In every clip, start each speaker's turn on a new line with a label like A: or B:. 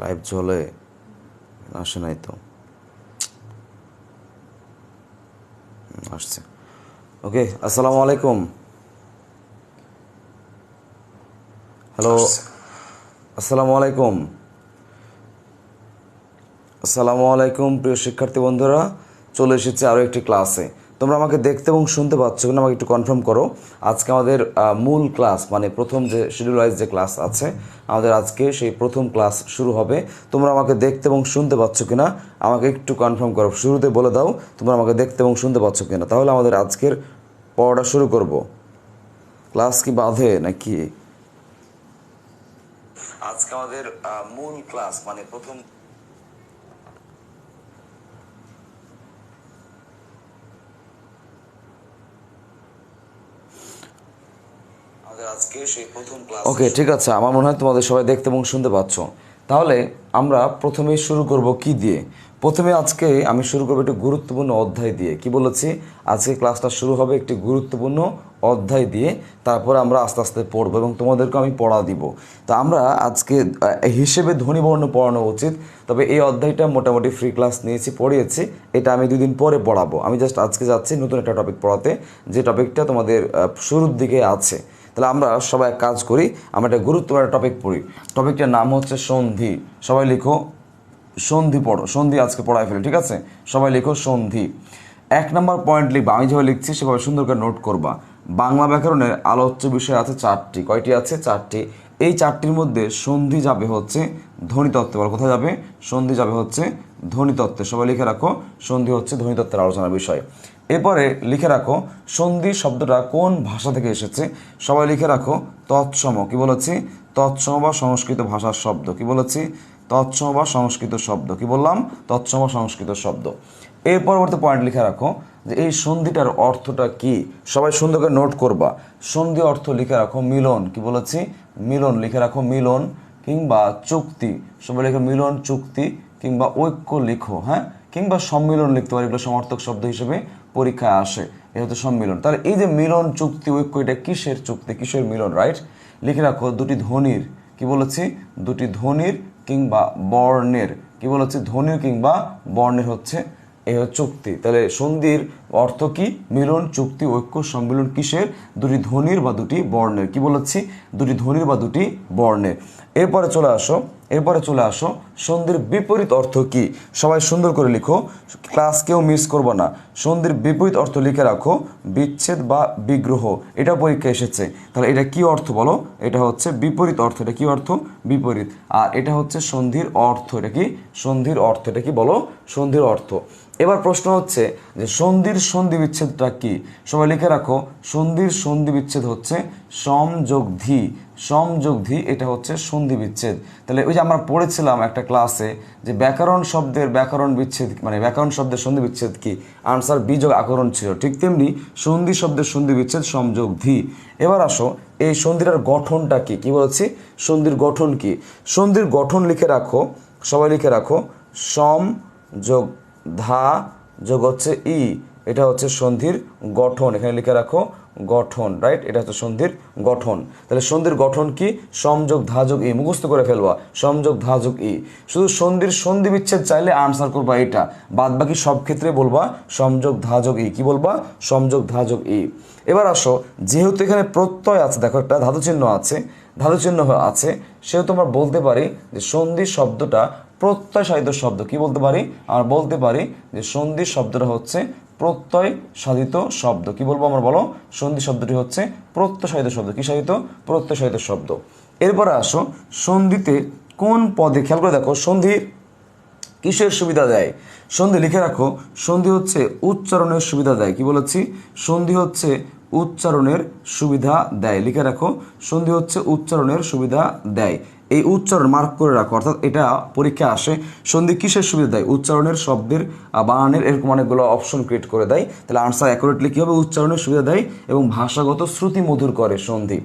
A: Live চলে, আসে নাই তো, আসছে। ওকে, আসসালামু আলাইকুম। হ্যালো, আসসালামু আলাইকুম। আসসালামু আলাইকুম প্রিয় শিক্ষার্থী বন্ধুরা, চলে এসেছে আরও একটি ক্লাসে। তোমরা আমাকে দেখতে এবং শুনতে পাচ্ছ কিনা আমাকে একটু কনফার্ম করো। আজকে আমাদের মূল ক্লাস, মানে প্রথম যে শিডিউল ওয়াইজ যে ক্লাস আছে আমাদের, আজকে সেই প্রথম ক্লাস শুরু হবে। তোমরা আমাকে দেখতে এবং শুনতে পাচ্ছ কিনা আমাকে একটু কনফার্ম করো। শুরুতে বলে দাও তোমরা আমাকে দেখতে এবং শুনতে পাচ্ছ কিনা, তাহলে আমাদের আজকের পড়াটা শুরু করব। ক্লাস কি বাধে নাকি? আজকে আমাদের মূল ক্লাস, মানে প্রথম ওকে, ঠিক আছে। আমার মনে হয় তোমাদের সবাই দেখতে এবং শুনতে পাচ্ছ। তাহলে আমরা প্রথমেই শুরু করব কি দিয়ে? প্রথমে আজকে আমি শুরু করবো একটি গুরুত্বপূর্ণ অধ্যায় দিয়ে। কি বলেছি? আজকে ক্লাসটা শুরু হবে একটি গুরুত্বপূর্ণ অধ্যায় দিয়ে, তারপরে আমরা আস্তে আস্তে পড়বো এবং তোমাদেরকে আমি পড়া দিব। তা আমরা আজকে হিসেবে ধ্বনিবর্ণ পড়ানো উচিত, তবে এই অধ্যায়টা মোটামুটি ফ্রি ক্লাস নিয়েছি, পড়িয়েছি। এটা আমি 2 দিন পরে পড়াবো। আমি জাস্ট আজকে যাচ্ছি নতুন একটা টপিক পড়াতে, যে টপিকটা তোমাদের শুরুর দিকে আছে। তাহলে আমরা সবাই কাজ করি, আমরা একটা গুরুত্বপূর্ণ টপিক পড়ি। টপিকটার নাম হচ্ছে সন্ধি। সবাই লিখো সন্ধি, পড়ো সন্ধি, আজকে পড়ায় ফেলি, ঠিক আছে? সবাই লিখো সন্ধি। 1 নম্বর পয়েন্ট লিখবা, আমি যেভাবে লিখছি সেভাবে সুন্দর করে নোট করবা। বাংলা ব্যাকরণের আলোচ্য বিষয় আছে 4টি। কয়টি আছে? 4টি। এই 4টির মধ্যে সন্ধি যাবে হচ্ছে ধ্বনিতত্ত্বে। বলো কোথায় যাবে? সন্ধি যাবে হচ্ছে ধ্বনিতত্ত্বে। সবাই লিখে রাখো, সন্ধি হচ্ছে ধ্বনিতত্ত্বের আলোচনার বিষয়। এরপরে লিখে রাখো সন্ধি শব্দটা কোন ভাষা থেকে এসেছে। সবাই লিখে রাখো তৎসম। কি বলেছি? তৎসম বা সংস্কৃত ভাষার শব্দ। কি বলেছি? তৎসম বা সংস্কৃত শব্দ। কি বললাম? তৎসম বা সংস্কৃত শব্দ। এর পরবর্তী পয়েন্ট লিখে রাখো যে এই সন্ধিটার অর্থটা কি। সবাই সুন্দর করে নোট করবা। সন্ধি অর্থ লিখে রাখো মিলন। কি বলেছি? মিলন। লিখে রাখো মিলন কিংবা চুক্তি। সবাই লিখে মিলন, চুক্তি কিংবা ঐক্য লিখো, হ্যাঁ, কিংবা সম্মিলন লিখতে পারি, এগুলো সমার্থক শব্দ হিসেবে পরীক্ষায় আসে। এটা হচ্ছে সম্মিলন। তাহলে এই যে মিলন, চুক্তি, ঐক্য, এটা কিসের চুক্তি, কিসের মিলন? রাইট, লিখে রাখো দুটি ধ্বনির। কি বলেছি? দুটি ধ্বনির কিংবা বর্ণের। কি বলেছি? ধ্বনির কিংবা বর্ণের হচ্ছে এই চুক্তি। তাহলে সন্ধির অর্থ কি? মিলন, চুক্তি, ঐক্য, সম্মিলন। কিসের? দুটি ধ্বনির বা দুটি বর্ণের। কি বলেছি? দুটি ধ্বনির বা দুটি বর্ণের। এরপরে চলে আসো সন্ধির বিপরীত অর্থ কি। সবাই সুন্দর করে লিখো, ক্লাস কেউ মিস করবো না। সন্ধির বিপরীত অর্থ লিখে রাখো বিচ্ছেদ বা বিগ্রহ। এটা পরীক্ষা এসেছে। তাহলে এটা কি অর্থ বলো? এটা হচ্ছে বিপরীত অর্থ। এটা কি অর্থ? বিপরীত। আর এটা হচ্ছে সন্ধির অর্থ। এটা কি? সন্ধির অর্থ। এটা কি বলো? সন্ধির অর্থ। এবার প্রশ্ন হচ্ছে যে সন্ধির সন্ধি বিচ্ছেদটা কি। সবাই লিখে রাখো সন্ধির সন্ধি বিচ্ছেদ হচ্ছে সম যোগ ধি। সম যোগ ধি, এটা হচ্ছে সন্ধি বিচ্ছেদ। তাহলে ওই যে আমরা পড়েছিলাম একটা ক্লাসে যে ব্যাকরণ শব্দের ব্যাকরণ বিচ্ছেদ, মানে ব্যাকরণ শব্দের সন্ধি বিচ্ছেদ কি? আনসার বি যোগ আকরণ ছিল। ঠিক তেমনি সন্ধি শব্দের সন্ধি বিচ্ছেদ সম যোগ ধি। এবার আসো এই সন্ধিটার গঠনটা কি। কি বলছি? সন্ধির গঠন কি? সন্ধির গঠন লিখে রাখো, সবাই লিখে রাখো সম যোগ ধা যোগ হচ্ছে ই। এটা হচ্ছে সন্ধির গঠন। এখানে লিখে রাখো গঠন, রাইট? এটা হচ্ছে সন্ধির গঠন। তাহলে সন্ধির গঠন কি? সমযোগ ধাযোগ ই। মুখস্থ করে ফেলবা, সমযোগ ধাযোগ ই। শুধু সন্ধির সন্ধি বিচ্ছেদ চাইলে আনসার করবা এটা, বাদ বাকি সব ক্ষেত্রে বলবা সমযোগ ধাযোগ ই। কি বলবা? সমযোগ ধাযোগ ই। এবার আসো, যেহেতু এখানে প্রত্যয় আছে, দেখো একটা ধাতু চিহ্ন আছে, ধাতু চিহ্ন আছে, সেহেতু আমরা বলতে পারি যে সন্ধি শব্দটা প্রত্যয় সাধিত শব্দ। কি বলতে পারি? আমরা বলতে পারি যে সন্ধি শব্দটা হচ্ছে প্রত্যয় সাধিত শব্দ। কি বলবো আমরা? বলো, সন্ধি শব্দটি হচ্ছে প্রত্যয় সাধিত শব্দ। কি সাধিত? প্রত্যয় সাধিত শব্দ। এরপরে আসো সন্ধিতে কোন পদে, খেয়াল করে দেখো সন্ধি কিসের সুবিধা দেয়। সন্ধি লিখে রাখো সন্ধি হচ্ছে উচ্চারণের সুবিধা দেয়। কি বলেছি? সন্ধি হচ্ছে উচ্চারণের সুবিধা দেয়। লিখে রাখো সন্ধি হচ্ছে উচ্চারণের সুবিধা দেয়। এই উচ্চারণ মার্ক করে রাখো, অর্থাৎ এটা পরীক্ষা আসে। সন্ধি কিসের সুবিধা দেয়? উচ্চারণের, শব্দের, বানানের, এরকম অনেকগুলো অপশন ক্রিয়েট করে দেয়। তাহলে আনসার অ্যাকুরেটলি কী হবে? উচ্চারণের সুবিধা দেয় এবং ভাষাগত শ্রুতি মধুর করে সন্ধি।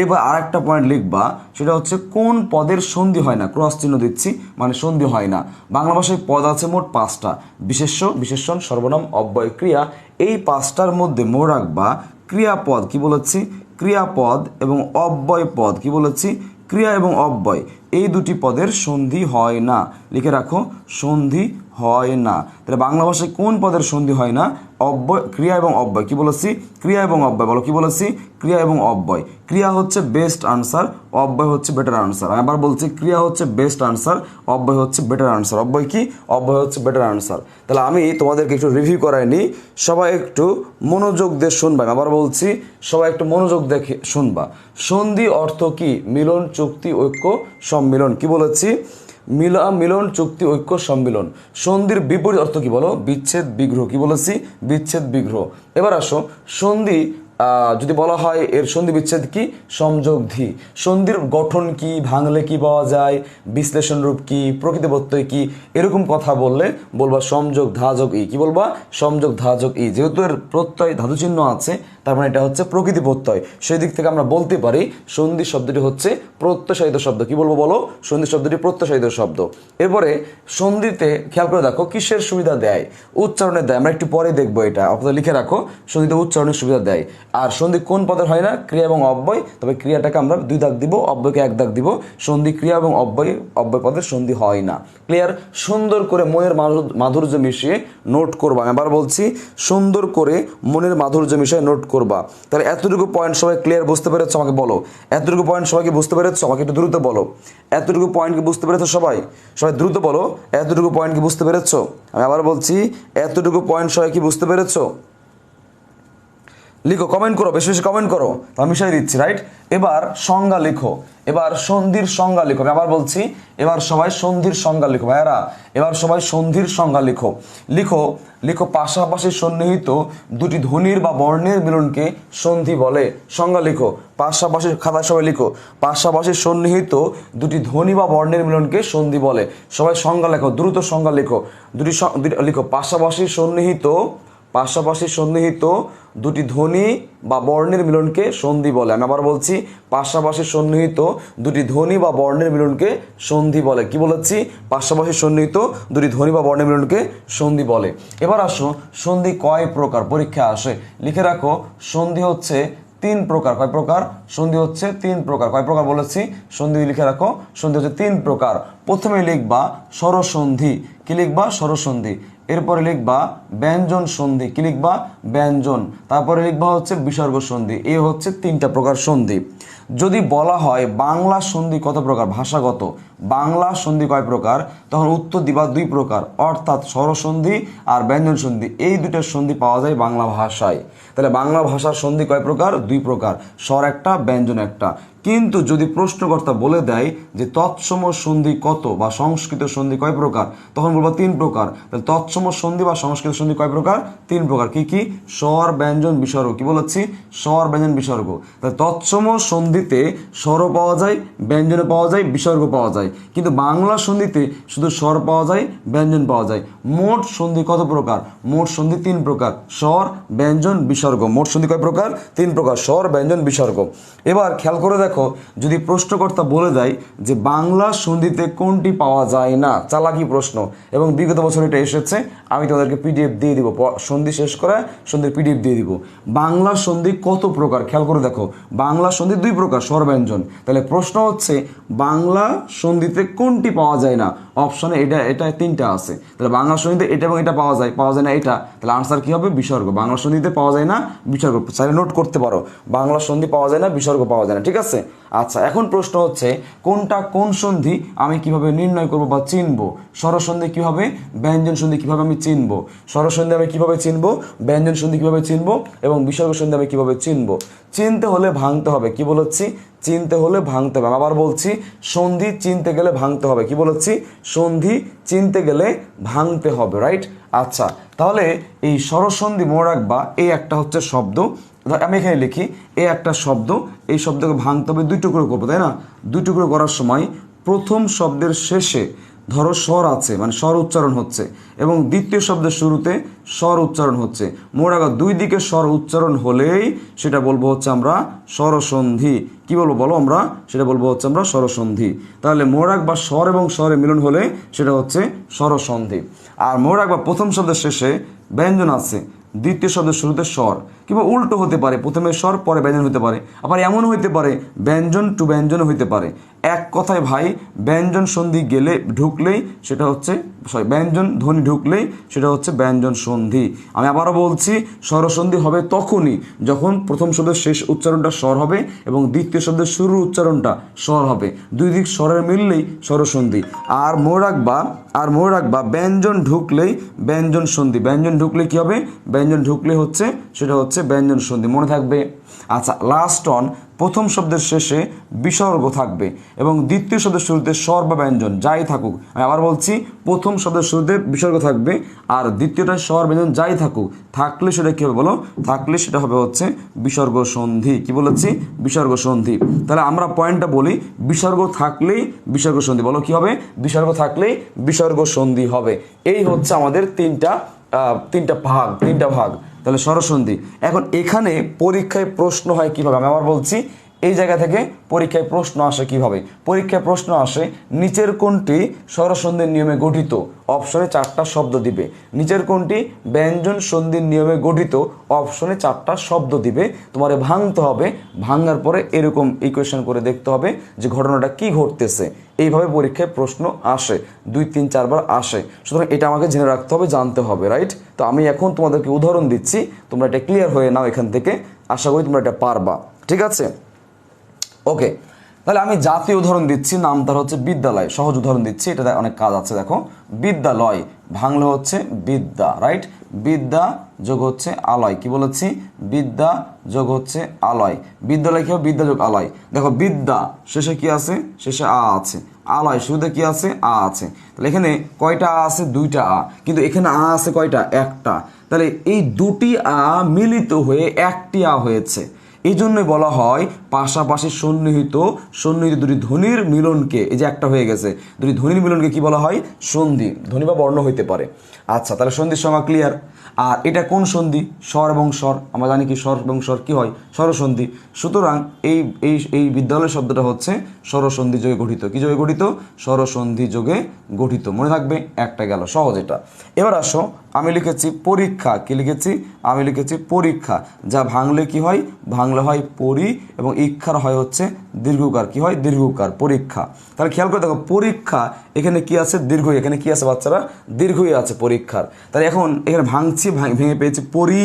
A: এবার আর একটা পয়েন্ট লিখবা, সেটা হচ্ছে কোন পদের সন্ধি হয় না। ক্রস চিহ্ন দিচ্ছি, মানে সন্ধি হয় না। বাংলা ভাষায় পদ আছে মোট 5টা, বিশেষ্য, বিশেষণ, সর্বনাম, অব্যয়, ক্রিয়া। এই 5টার মধ্যে মনে রাখবা ক্রিয়াপদ। কি বলেছি? ক্রিয়াপদ এবং অব্যয় পদ, কি বলেছি, ক্রিয়া এবং অব্যয় এই দুটি পদের সন্ধি হয় না। লিখে রাখো, সন্ধি হয় না। তাহলে বাংলা ভাষায় কোন পদের সন্ধি হয় না? অব্যয়, ক্রিয়া এবং অব্যয়। কি বলেছি? ক্রিয়া এবং অব্যয়। বলো, কি বলেছি? ক্রিয়া এবং অব্যয়। ক্রিয়া হচ্ছে বেস্ট আনসার, অব্যয় হচ্ছে বেটার আনসার। আমি আবার বলছি, ক্রিয়া হচ্ছে বেস্ট আনসার, অব্যয় হচ্ছে বেটার আনসার। অব্যয় কি? অব্যয় হচ্ছে বেটার আনসার। তাহলে আমি তোমাদেরকে একটু রিভিউ করাই নিই, সবাই একটু মনোযোগ দিয়ে শুনবা। আমি আবার বলছি, সবাই একটু মনোযোগ দেখে শুনবা। সন্ধি অর্থ কি? মিলন, চুক্তি, ঐক্য, সম্মিলন। কি বলেছি? মিলন, চুক্তি, ঐক্য, সম্মিলন। সন্ধির বিপরীত অর্থ কি বলো? বিচ্ছেদ, বিগ্রহ। কি বলেছি? বিচ্ছেদ, বিগ্রহ। এবার আসো, সন্ধি যদি বলা হয় এর সন্ধি বিচ্ছেদ কি? সংযোগ ধি। সন্ধির গঠন কি? ভাঙলে কি পাওয়া যায়? বিশ্লেষণ রূপ কি? প্রকৃতি প্রত্যয় কি? এরকম কথা বললে বলবা সংযোগ ধাযোগ ই। কি বলবা? সংযোগ ধাযোগ ই। যেহেতু এর প্রত্যয় ধাতু চিহ্ন আছে, তার মানে এটা হচ্ছে প্রকৃতি প্রত্যয়। সেই দিক থেকে আমরা বলতে পারি সন্ধি শব্দটি হচ্ছে প্রত্যাশায়িত শব্দ। কি বলবো বলো? সন্ধি শব্দটি প্রত্যাশায়িত শব্দ। এরপরে সন্ধিতে খেয়াল করে দেখো কিসের সুবিধা দেয়? উচ্চারণের দেয়। আমরা একটু পরে দেখবো এটা, অর্থাৎ লিখে রাখো, সন্ধিতে উচ্চারণের সুবিধা দেয়। আর সন্ধি কোন পদের হয় না? ক্রিয়া এবং অব্যয়। তবে ক্রিয়াটাকে আমরা 2 দাগ দিব, অব্যয়কে 1 দাগ দিব। সন্ধি ক্রিয়া এবং অব্যয় পদের সন্ধি হয় না। ক্লিয়ার? সুন্দর করে মনের মাধুর্য মিশিয়ে নোট করবা। আমি আবার বলছি, সুন্দর করে মনের মাধুর্য মিশিয়ে নোট করবা। তাহলে এতটুকু পয়েন্ট সবাই ক্লিয়ার বুঝতে পেরেছো? আমাকে বলো, এতটুকু পয়েন্ট সবাইকে বুঝতে পেরেছো? আমাকে একটু দ্রুত বলো, এতটুকু পয়েন্ট কি বুঝতে পেরেছো সবাই? সবাই দ্রুত বলো, এতটুকু পয়েন্ট কি বুঝতে পেরেছো? আমি আবার বলছি, এতটুকু পয়েন্ট সবাই কি বুঝতে পেরেছো? লিখো, কমেন্ট করো, বেশি বেশি কমেন্ট করো, আমি মিশাই দিচ্ছি। রাইট? এবার সংজ্ঞা লিখো, এবার সন্ধির সংজ্ঞা লিখো। আমি আবার বলছি, এবার সবাই সন্ধির সংজ্ঞা লিখো ভাইয়ারা, এবার সবাই সন্ধির সংজ্ঞা লিখো। লিখো, লিখো, পাশাপাশি সন্নিহিত দুটি ধ্বনির বা বর্ণের মিলনকে সন্ধি বলে। সংজ্ঞা লিখো, পাশাপাশি, খাতা সবাই লিখো, পাশাপাশি সন্নিহিত দুটি ধ্বনি বা বর্ণের মিলনকে সন্ধি বলে। সবাই সংজ্ঞা লেখো, দ্রুত সংজ্ঞা লিখো। লিখো, পাশাপাশি সন্নিহিত দুটি ধ্বনি বা বর্ণের মিলনকে সন্ধি বলে। আমি আবার বলছি, পাশাপাশি সন্নিহিত দুটি ধ্বনি বা বর্ণের মিলনকে সন্ধি বলে। কি বলেছি? পাশাপাশি সন্নিহিত দুটি ধ্বনি বা বর্ণের মিলনকে সন্ধি বলে। এবার আসো, সন্ধি কয় প্রকার? পরীক্ষা আসে, লিখে রাখো, সন্ধি হচ্ছে 3 প্রকার। কয় প্রকার? সন্ধি হচ্ছে 3 প্রকার। কয় প্রকার বলেছি? সন্ধি লিখে রাখো, সন্ধি হচ্ছে 3 প্রকার। প্রথমে লিখবা স্বরসন্ধি। কি লিখবা? স্বরসন্ধি। এরপরে লিখবা ব্যঞ্জন সন্ধি। কি লিখবা? ব্যঞ্জন। তারপরে লিখবা হচ্ছে বিসর্গ সন্ধি। এই হচ্ছে 3টা প্রকার সন্ধি। যদি বলা হয় বাংলা সন্ধি কত প্রকার, ভাষাগত বাংলা সন্ধি কয় প্রকার, তখন উত্তর দিবা 2 প্রকার, অর্থাৎ স্বরসন্ধি আর ব্যঞ্জন সন্ধি। এই দুটো সন্ধি পাওয়া যায় বাংলা ভাষায়। তাহলে বাংলা ভাষার সন্ধি কয় প্রকার? 2 প্রকার, স্বর একটা, ব্যঞ্জন একটা। কিন্তু যদি প্রশ্নকর্তা বলে দেয় যে তৎসম সন্ধি কত বা সংস্কৃত সন্ধি কয় প্রকার, তখন বলবো 3 প্রকার। তাহলে তৎসম সন্ধি বা সংস্কৃত সন্ধি কয় প্রকার? 3 প্রকার। কি কি? স্বর, ব্যঞ্জন, বিসর্গ। কি বলেছি? স্বর, ব্যঞ্জন, বিসর্গ। তাহলে তৎসম সন্ধিতে স্বরও পাওয়া যায়, ব্যঞ্জনও পাওয়া যায়, বিসর্গ পাওয়া যায়। কিন্তু বাংলা সন্ধিতে শুধু স্বর পাওয়া যায়, ব্যঞ্জন পাওয়া যায়। মোট সন্ধি কত প্রকার? মোট সন্ধি 3 প্রকার, স্বর, ব্যঞ্জন, বিসর্গ। মোট সন্ধি কয় প্রকার? 3 প্রকার, স্বর, ব্যঞ্জন, বিসর্গ। এবার খেয়াল করে দেখো, যদি প্রশ্নকর্তা বলে দেয় যে বাংলা সন্ধিতে কোনটি পাওয়া যায় না, চালাকি প্রশ্ন, এবং বিগত বছর এটা এসেছে, আমি তোমাদেরকে পিডিএফ দিয়ে দিব, সন্ধি শেষ করে সন্ধির পিডিএফ দিয়ে দিব। বাংলা সন্ধি কত প্রকার? খেয়াল করে দেখো, বাংলা সন্ধি 2 প্রকার, স্বর, ব্যঞ্জন। তাহলে প্রশ্ন হচ্ছে বাংলা সন্ধিতে কোনটি পাওয়া যায় না? অপশনে এটা 3টা আছে। তাহলে বাংলা সন্ধিতে এটা এবং এটা পাওয়া যায় না এটা। তাহলে আনসার কি হবে? বিসর্গ। বাংলা সন্ধিতে পাওয়া যায় না, বিসর্গ। চাইলে নোট করতে পারো, বাংলা সন্ধি পাওয়া যায় না, বিসর্গ পাওয়া যায় না। ঠিক আছে? আচ্ছা, এখন প্রশ্ন হচ্ছে কোনটা কোন সন্ধি আমি কিভাবে নির্ণয় করব বা চিনব? স্বরসন্ধি কিভাবে, ব্যঞ্জন সন্ধি কিভাবে আমি চিনব? স্বরসন্ধি আমি কিভাবে চিনব, ব্যঞ্জন সন্ধি কিভাবে চিনব, এবং বিসর্গ সন্ধি আমি কিভাবে চিনব? চিনতে হলে ভাঙতে হবে। কি বলেছি? চিনতে হলে ভাঙতে হবে। আবার বলছি, সন্ধি চিনতে গেলে ভাঙতে হবে। কি বলেছি? সন্ধি চিনতে গেলে ভাঙতে হবে। রাইট? আচ্ছা, তাহলে এই স্বরসন্ধি মনে রাখবা, এই একটা হচ্ছে শব্দ, আমি এখানে লিখি, এই একটা শব্দ, এই শব্দকে ভাঙতে হবে, 2 টুকরো করবো, তাই না? 2 টুকরো করার সময় প্রথম শব্দের শেষে ধরো স্বর আছে, মানে স্বর উচ্চারণ হচ্ছে, এবং দ্বিতীয় শব্দের শুরুতে স্বর উচ্চারণ হচ্ছে। মোট আগে 2 দিকে স্বর উচ্চারণ হলেই সেটা বলবো হচ্ছে আমরা স্বরসন্ধি। কি বলবো বলো? আমরা সেটা বলবো হচ্ছে আমরা স্বরসন্ধি। তাহলে মোরাক বা স্বর এবং স্বরের মিলন হলে সেটা হচ্ছে স্বরসন্ধি। আর মোরাক বা প্রথম শব্দের শেষে ব্যঞ্জন আছে, দ্বিতীয় শব্দের শুরুতে স্বর, কিংবা উল্টো হতে পারে, প্রথমে স্বর পরে ব্যঞ্জন হতে পারে, আবার এমন হইতে পারে ব্যঞ্জন টু ব্যঞ্জন হইতে পারে। এক কথায় ভাই, ব্যঞ্জন সন্ধি গেলে ঢুকলেই সেটা হচ্ছে ব্যঞ্জন ধ্বনি ঢুকলেই সেটা হচ্ছে ব্যঞ্জন সন্ধি। আমি আবারও বলছি, স্বরসন্ধি হবে তখনই যখন প্রথম শব্দের শেষ উচ্চারণটা স্বর হবে এবং দ্বিতীয় শব্দের শুরুর উচ্চারণটা স্বর হবে, দুই দিক স্বরের মিললেই স্বরসন্ধি। আর মনে রাখবা ব্যঞ্জন ঢুকলেই ব্যঞ্জন সন্ধি, ব্যঞ্জন ঢুকলে কি হবে, ব্যঞ্জন ঢুকলে হচ্ছে সেটা হচ্ছে ব্যঞ্জন সন্ধি, মনে থাকবে। আচ্ছা, লাস্ট অন, প্রথম শব্দের শেষে বিসর্গ থাকবে এবং দ্বিতীয় শব্দের শুরুতে স্বর বা ব্যঞ্জন যাই থাকুক। আমি আবার বলছি, প্রথম শব্দের শুরুতে বিসর্গ থাকবে আর দ্বিতীয়টা স্বর ব্যঞ্জন যাই থাকুক, থাকলে সেটা কী হবে বলো, থাকলে সেটা হবে হচ্ছে বিসর্গ সন্ধি। কি বলেছি, বিসর্গ সন্ধি। তাহলে আমরা পয়েন্টটা বলি, বিসর্গ থাকলেই বিসর্গ সন্ধি, বলো কি হবে, বিসর্গ থাকলেই বিসর্গ সন্ধি হবে। এই হচ্ছে আমাদের তিনটা ভাগ। তাহলে স্বরসন্ধি। এখন এখানে পরীক্ষায় প্রশ্ন হয় কিভাবে, আমি আবার বলছি, এই জায়গা থেকে পরীক্ষায় প্রশ্ন আসে কিভাবে, পরীক্ষায় প্রশ্ন আসে নিচের কোনটি স্বরসন্ধির নিয়মে গঠিত, অপশনে 4টা শব্দ দিবে। নিচের কোনটি ব্যঞ্জন সন্ধির নিয়মে গঠিত, অপশনে 4টা শব্দ দিবে। তোমার ভাঙতে হবে, ভাঙার পরে এরকম ইকুয়েশন করে দেখতে হবে যে ঘটনাটা কি ঘটতেছে। এইভাবে পরীক্ষায় প্রশ্ন আসে, 2, 3, 4 বার আসে। সুতরাং এটা আমাকে জেনে রাখতে হবে, জানতে হবে, রাইট? তো আমি এখন তোমাদেরকে উদাহরণ দিচ্ছি, তোমরা এটা ক্লিয়ার হয়ে নাও এখান থেকে, আশা করি তোমরা এটা পারবা, ঠিক আছে? ওকে, তাহলে আমি জাতীয় উদাহরণ দিচ্ছি, নাম তার হচ্ছে বিদ্যালয়, সহজ উদাহরণ দিচ্ছি, এটাতে অনেক কাজ আছে। দেখো, বিদ্যালয় ভাঙলে হচ্ছে বিদ্যা, রাইট? বিদ্যা যোগ হচ্ছে আলয়, কি বলেছি, বিদ্যা যোগ হচ্ছে আলয়। বিদ্যালয় কি হবে, বিদ্যা যোগ আলয়। দেখো, বিদ্যা শেষে কি আছে, শেষে আ আছে, আলয় শুরুতে কি আছে, আ আছে। তাহলে এখানে কয়টা আ আছে, 2টা আ, কিন্তু এখানে আ আছে কয়টা, 1টা। তাহলে এই 2টি আ মিলিত হয়ে 1টি আ হয়েছে। এই জন্যই বলা হয় পাশাপাশি সন্নিহিত দুটি ধ্বনির মিলনকে, এই যে একটা হয়ে গেছে, দুটি ধ্বনির মিলনকে কি বলা হয়, সন্ধি। ধ্বনি বা বর্ণ হইতে পারে। আচ্ছা, তাহলে সন্ধির সংজ্ঞা ক্লিয়ার। আর এটা কোন সন্ধি, স্বর এবং স্বর, আমরা জানি কি স্বর এবং স্বর কি হয়, স্বরসন্ধি। সুতরাং এই এই এই বিদ্যালয় শব্দটা হচ্ছে স্বরসন্ধি যোগে গঠিত। কি যোগে গঠিত, স্বরসন্ধি যোগে গঠিত, মনে থাকবে, একটা গেল, সহজ এটা। এবার আসো, আমি লিখেছি পরীক্ষা, কি লিখেছি, আমি লিখেছি পরীক্ষা, যা ভাঙলে কি হয়, ভাঙলে হয় পরি এবং ইক্ষার হয় হচ্ছে দীর্ঘকার, কি হয়, দীর্ঘকার, পরীক্ষা। তাহলে খেয়াল করে দেখো, পরীক্ষা এখানে কি আছে, দীর্ঘই, এখানে কি আছে বাচ্চারা, দীর্ঘই আছে পরীক্ষার। তাহলে এখন এখানে ভাঙছি, ভেঙে পেয়েছি পরি,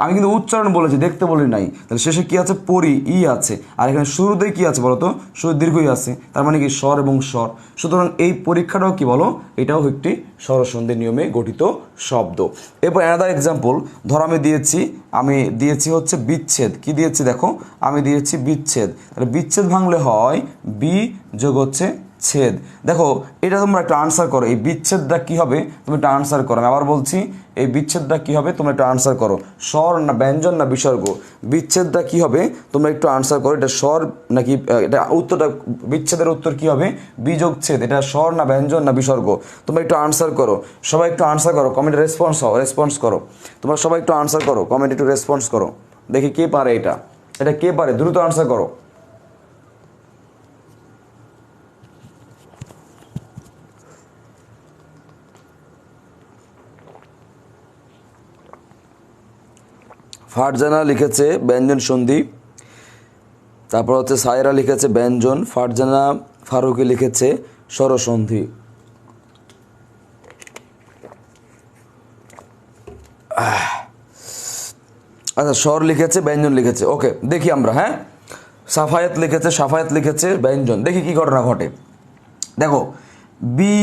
A: আমি কিন্তু উচ্চারণ বলেছি, দেখতে বলি নাই। তাহলে শেষে কি আছে, পরি, ই আছে, আর এখানে শুরুতে কি আছে বলতো, শুরু দীর্ঘই আছে, তার মানে কি স্বর এবং স্বর। সুতরাং এই পরীক্ষাটাও কি বলো, এটাও একটি স্বরসন্ধি নিয়মে গঠিত শব্দ। এরপর অ্যানাদার এক্সাম্পল, ধর আমি দিয়েছি হচ্ছে বিচ্ছেদ, কি দিয়েছি দেখো, আমি দিয়েছি বিচ্ছেদ। তাহলে বিচ্ছেদ ভাঙলে হয় বি যোগ হচ্ছে ছেদ। দেখো, এটা তোমরা একটা আনসার করো, এই বিচ্ছেদটা কি হবে, তুমি একটা আনসার করো। আমি আবার বলছি, এই বিচ্ছেদটা কি হবে, তোমরা একটু আনসার করো, স্বর না ব্যঞ্জন না বিসর্গ, বিচ্ছেদটা কি হবে, তোমরা একটু আনসার করো। এটা স্বর নাকি, এটা উত্তরটা, বিচ্ছেদের উত্তর কি হবে, বিযোগ ছেদ, এটা স্বর না ব্যঞ্জন না বিসর্গ, তোমরা একটু আনসার করো। সবাই একটু আনসার করো, কমেন্টে রেসপন্স করো, তোমরা সবাই একটু আনসার করো, কমেন্টে একটু রেসপন্স করো, দেখি কে পারে এটা কে পারে, দ্রুত আনসার করো। ফারজানা লিখেছে ব্যঞ্জন সন্ধি, তারপর হচ্ছে সায়রা লিখেছে ব্যঞ্জন, ফারজানা ফারুকি লিখেছে স্বরসন্ধি। আচ্ছা, স্বর লিখেছে, ব্যঞ্জন লিখেছে, ওকে, দেখি আমরা। হ্যাঁ, সাফায়াত লিখেছে ব্যঞ্জন, দেখি কি ঘটনা ঘটে। দেখো, বি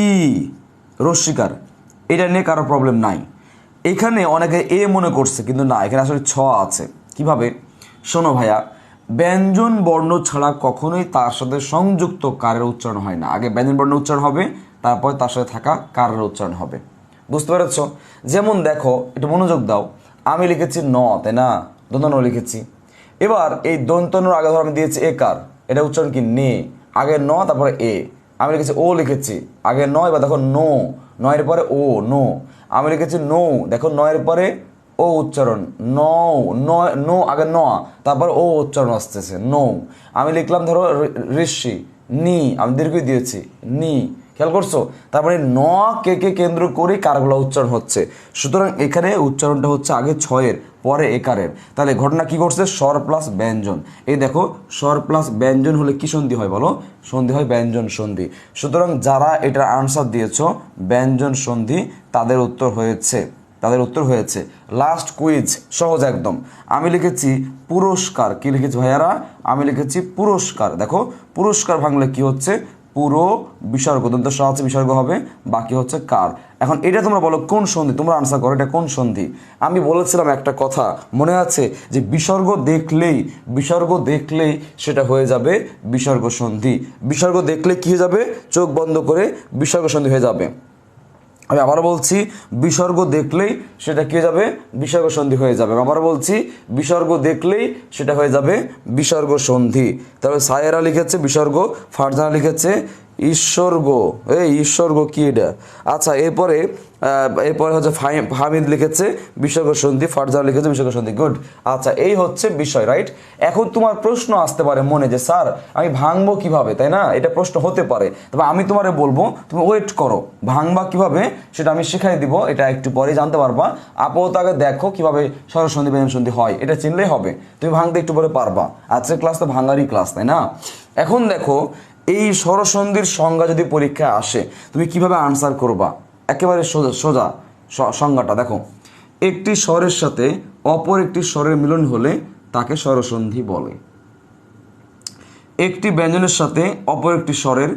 A: রস্বীকার, এটা নিয়ে কারো প্রবলেম নাই। এখানে অনেকে এ মনে করছে, কিন্তু না, এখানে আসলে ছ আছে। কিভাবে, শোনো ভাইয়া, ব্যঞ্জন বর্ণ ছাড়া কখনোই তার সাথে সংযুক্ত কারের উচ্চারণ হয় না। আগে ব্যঞ্জন বর্ণ উচ্চারণ হবে, তারপর তার সাথে থাকা কারের উচ্চারণ হবে। বুঝতে পেরেছ? যেমন দেখো, একটু মনোযোগ দাও, আমি লিখেছি ন, তাই না, দন্ত ন লিখেছি। এবার এই দন্ত নর আগে ধর আমি দিয়েছি এ কার, এটা উচ্চারণ কি, নে, আগে ন তারপরে এ। আমি লিখেছি ও লিখেছি, আগে ন, এবার দেখো নো, নয়ের পরে ও, নো। আমি লিখেছি নো, দেখো নয়ের পরে ও উচ্চারণ, নৌ, নো আগে ন, তারপর ও উচ্চারণ আসতেছে, নৌ। আমি লিখলাম ধরো ঋষি, নি, আমি দীর্ঘ দিয়েছি, নি, খেয়াল করছো? তার মানে ন কে কেন্দ্র করে কারগুলো উচ্চারণ হচ্ছে। সুতরাং এখানে উচ্চারণটা হচ্ছে আগে ছয়ের পরে একারের। তাহলে ঘটনা কি করছে? স্বর প্লাস ব্যঞ্জন। এই দেখো স্বর প্লাস ব্যঞ্জন হলে কি সন্ধি হয় বলো? সন্ধি হয় ব্যঞ্জন সন্ধি। সুতরাং যারা এটার আনসার দিয়েছো ব্যঞ্জন সন্ধি, তাদের উত্তর হয়েছে। লাস্ট কুইজ, সহজ একদম। আমি লিখেছি পুরস্কার। কি লিখেছি ভাইয়ারা? আমি লিখেছি পুরস্কার। দেখো পুরস্কার ভাঙলে কি হচ্ছে? পুরো বিসর্গ, দন্ত স আছে বিসর্গ হবে, বাকি হচ্ছে কার। এখন এটা তোমরা বলো কোন সন্ধি? তোমরা আনসার করো এটা কোন সন্ধি। আমি বলেছিলাম একটা কথা মনে আছে যে বিসর্গ দেখলেই সেটা হয়ে যাবে বিসর্গ সন্ধি। বিসর্গ দেখলে কি হয়ে যাবে? চোখ বন্ধ করে বিসর্গ সন্ধি হয়ে যাবে। আমি আবার বলছি বিসর্গ দেখলেই সেটা কি যাবে? বিসর্গ সন্ধি হয়ে যাবে। আবার বলছি বিসর্গ দেখলেই সেটা হয়ে যাবে বিসর্গ সন্ধি। তাহলে সায়েরা লিখেছে বিসর্গ, ফারজানা লিখেছে ঈশ্বর্গ। ঈশ্বর্গ কি এটা? আচ্ছা এরপরে হচ্ছে হামিদ লিখেছে বিসর্গ সন্ধি, ফারজানা লিখেছে বিসর্গ সন্ধি। গুড। আচ্ছা এই হচ্ছে বিষয়, রাইট? এখন তোমার প্রশ্ন আসতে পারে মনে যে স্যার আমি ভাঙবো কিভাবে, তাই না? এটা প্রশ্ন হতে পারে। তবে আমি তোমারে বলবো তুমি ওয়েট করো, ভাঙবা কিভাবে সেটা আমি শিখাই দিব, এটা একটু পরে জানতে পারবা। আপাতত আগে দেখো কিভাবে স্বরসন্ধি ব্যঞ্জন সন্ধি হয়, এটা চিনলেই হবে। তুমি ভাঙতে একটু পরে পারবা। আজকের ক্লাস তো ভাঙারই ক্লাস, তাই না? এখন দেখো এই স্বরসন্ধির সংজ্ঞা যদি পরীক্ষায় আসে তুমি কিভাবে আনসার করবা, একেবারে সোজা সংজ্ঞাটা দেখো। একটি স্বরের সাথে অপর একটি স্বরের মিলন হলে তাকে স্বরসন্ধি বলে। একটি ব্যঞ্জনের সাথে অপর একটি স্বরের,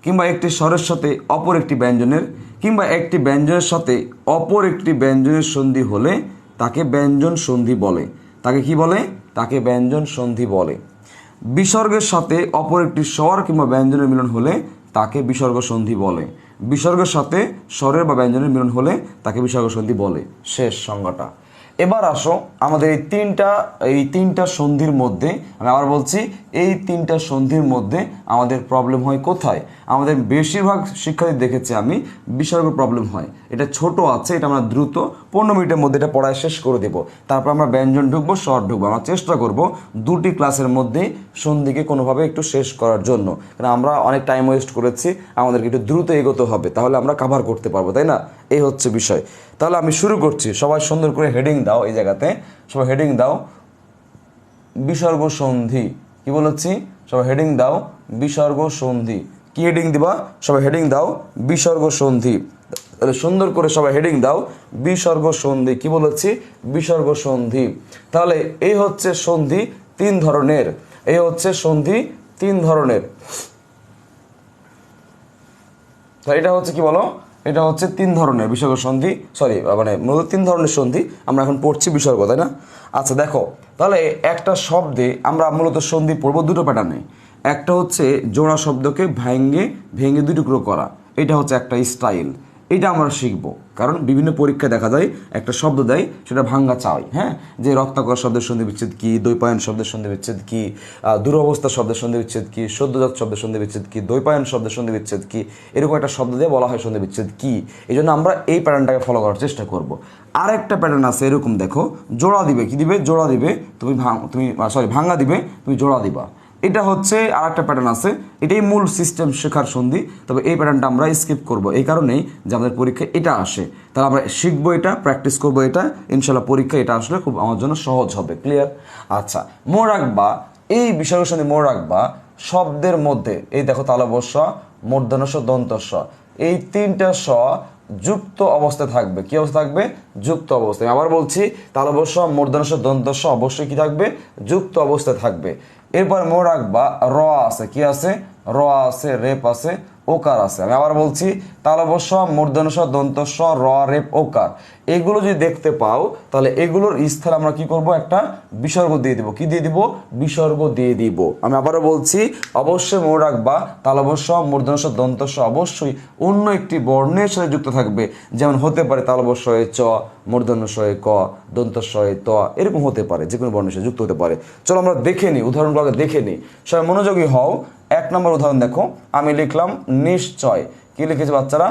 A: কিংবা একটি স্বরের সাথে অপর একটি ব্যঞ্জনের, কিংবা একটি ব্যঞ্জনের সাথে অপর একটি ব্যঞ্জনের সন্ধি হলে তাকে ব্যঞ্জন সন্ধি বলে। তাকে কি বলে? তাকে ব্যঞ্জন সন্ধি বলে। বিসর্গের সাথে অপর একটি স্বর কিংবা ব্যঞ্জনের মিলন হলে তাকে বিসর্গ সন্ধি বলে। বিসর্গের সাথে স্বরের বা ব্যঞ্জনের মিলন হলে তাকে বিসর্গ সন্ধি বলে। শেষ সংজ্ঞাটা। এবার আসো আমাদের এই তিনটা সন্ধির মধ্যে, আমি আবার বলছি এই তিনটা সন্ধির মধ্যে আমাদের প্রবলেম হয় কোথায়? আমাদের বেশিরভাগ শিক্ষার্থী দেখেছি আমি বিসর্গ প্রবলেম হয়। এটা ছোট আছে, এটা আমরা দ্রুত 15 মিনিটের মধ্যে এটা পড়ায় শেষ করে দেব। তারপর আমরা ব্যঞ্জন ঢুকবো, স্বর ঢুকবো। আমরা চেষ্টা করব দুটি ক্লাসের মধ্যেই সন্ধিকে কোনোভাবে একটু শেষ করার জন্য, কারণ আমরা অনেক টাইম ওয়েস্ট করেছি, আমাদেরকে একটু দ্রুত এগোতে হবে, তাহলে আমরা কভার করতে পারবো, তাই না? এই হচ্ছে বিষয়। তাহলে আমি শুরু করছি। সবাই সুন্দর করে হেডিং দাও, এই জায়গাতে সবাই হেডিং দাও বিসর্গ সন্ধি। কি বলেছি? সবাই হেডিং দাও বিসর্গ সন্ধি। কি হেডিং দিবা? সবাই হেডিং দাও বিসর্গ সন্ধি। তাহলে সুন্দর করে সবাই হেডিং দাও বিসর্গ সন্ধি। কি বলেছি? বিসর্গ সন্ধি। তাহলে এই হচ্ছে সন্ধি তিন ধরনের। এই হচ্ছে সন্ধি তিন ধরনের। তাহলে এটা হচ্ছে কি বলো? এটা হচ্ছে তিন ধরনের বিসর্গ সন্ধি, মানে মূলত তিন ধরনের সন্ধি আমরা এখন পড়ছি বিসর্গ, তাই না? আচ্ছা দেখো, তাহলে একটা শব্দে আমরা মূলত সন্ধি পড়বো দুটো প্যাটার্নে। একটা হচ্ছে জোড়া শব্দকে ভেঙে দুই টুকরো করা, এটা হচ্ছে একটা স্টাইল। এটা আমরা শিখবো, কারণ বিভিন্ন পরীক্ষায় দেখা যায় একটা শব্দ দেয়, সেটা ভাঙ্গা চাই। হ্যাঁ, যে রক্তাকর শব্দের সন্ধি বিচ্ছেদ কি, দ্বৈপায়ন শব্দের সন্ধি বিচ্ছেদ কি, দুরবস্থা শব্দের সন্ধি বিচ্ছেদ কি, সদ্যজাত শব্দের সন্ধি বিচ্ছেদ কি, দ্বৈপায়ন শব্দের সন্ধি বিচ্ছেদ কি, এরকম একটা শব্দ দিয়ে বলা হয় সন্ধি বিচ্ছেদ কি। এই জন্য আমরা এই প্যাটার্নটাকে ফলো করার চেষ্টা করব। আর একটা প্যাটার্ন আছে এরকম, দেখো জোড়া দিবে। কি দিবে? জোড়া দিবে। ভাঙ্গা দিবে, তুমি জোড়া দিবা। এটা হচ্ছে আর একটা প্যাটার্ন আছে, এটাই মূল সিস্টেম শেখার সন্ধি। তবে এই প্যাটার্নটা আমরা স্কিপ করব এই কারণেই যে আমাদের পরীক্ষায় এটা আসে। তাহলে আমরা শিখবো এটা, প্র্যাকটিস করবো এটা, ইনশাল্লাহ পরীক্ষা এটা আসলে খুব আমার জন্য সহজ হবে। ক্লিয়ার? আচ্ছা, মনে রাখবা এই বিসর্গ সন্ধি মনে রাখবা শব্দের মধ্যে, এই দেখো তালব্য, মূর্ধন্য ষ, দন্ত স, এই তিনটা স যুক্ত অবস্থায় থাকবে। কি অবস্থা থাকবে? যুক্ত অবস্থায়। আবার বলছি তালব্য, মূর্ধন্য ষ, দন্ত স অবশ্যই কি থাকবে? যুক্ত অবস্থায় থাকবে। এরপর মনে রাখবা র আছে। কি আছে? র আছে, রেপ আছে, ওকার আছে। আমি আবার বলছি তালব্য, মূর্ধন্য ষ, দন্ত স, র, রেপ, ওকার, এগুলো যদি দেখতে পাও তাহলে এগুলোর স্থানে আমরা কি করব? একটা বিসর্গ দিয়ে দিব। কি দিয়ে দিব? বিসর্গ দিয়ে দিব। আমি আবারও বলছি, অবশ্যই মনে রাখবা তালব্য, মূর্ধন্য ষ, দন্ত স অবশ্যই অন্য একটি বর্ণের সাথে যুক্ত থাকবে। যেমন হতে পারে তালব্য য়ে চ, মূর্ধন্য য়ে ক, দন্ত য়ে ত, এরকম হতে পারে, যে কোনো বর্ণের সাথে যুক্ত হতে পারে। চলো আমরা দেখে নিই, উদাহরণগুলোকে দেখে নিই। সবাই মনোযোগী হও। 1 নম্বর উদাহরণ দেখো, আমি লিখলাম নিশ্চয়। কি লিখেছে বাচ্চারা?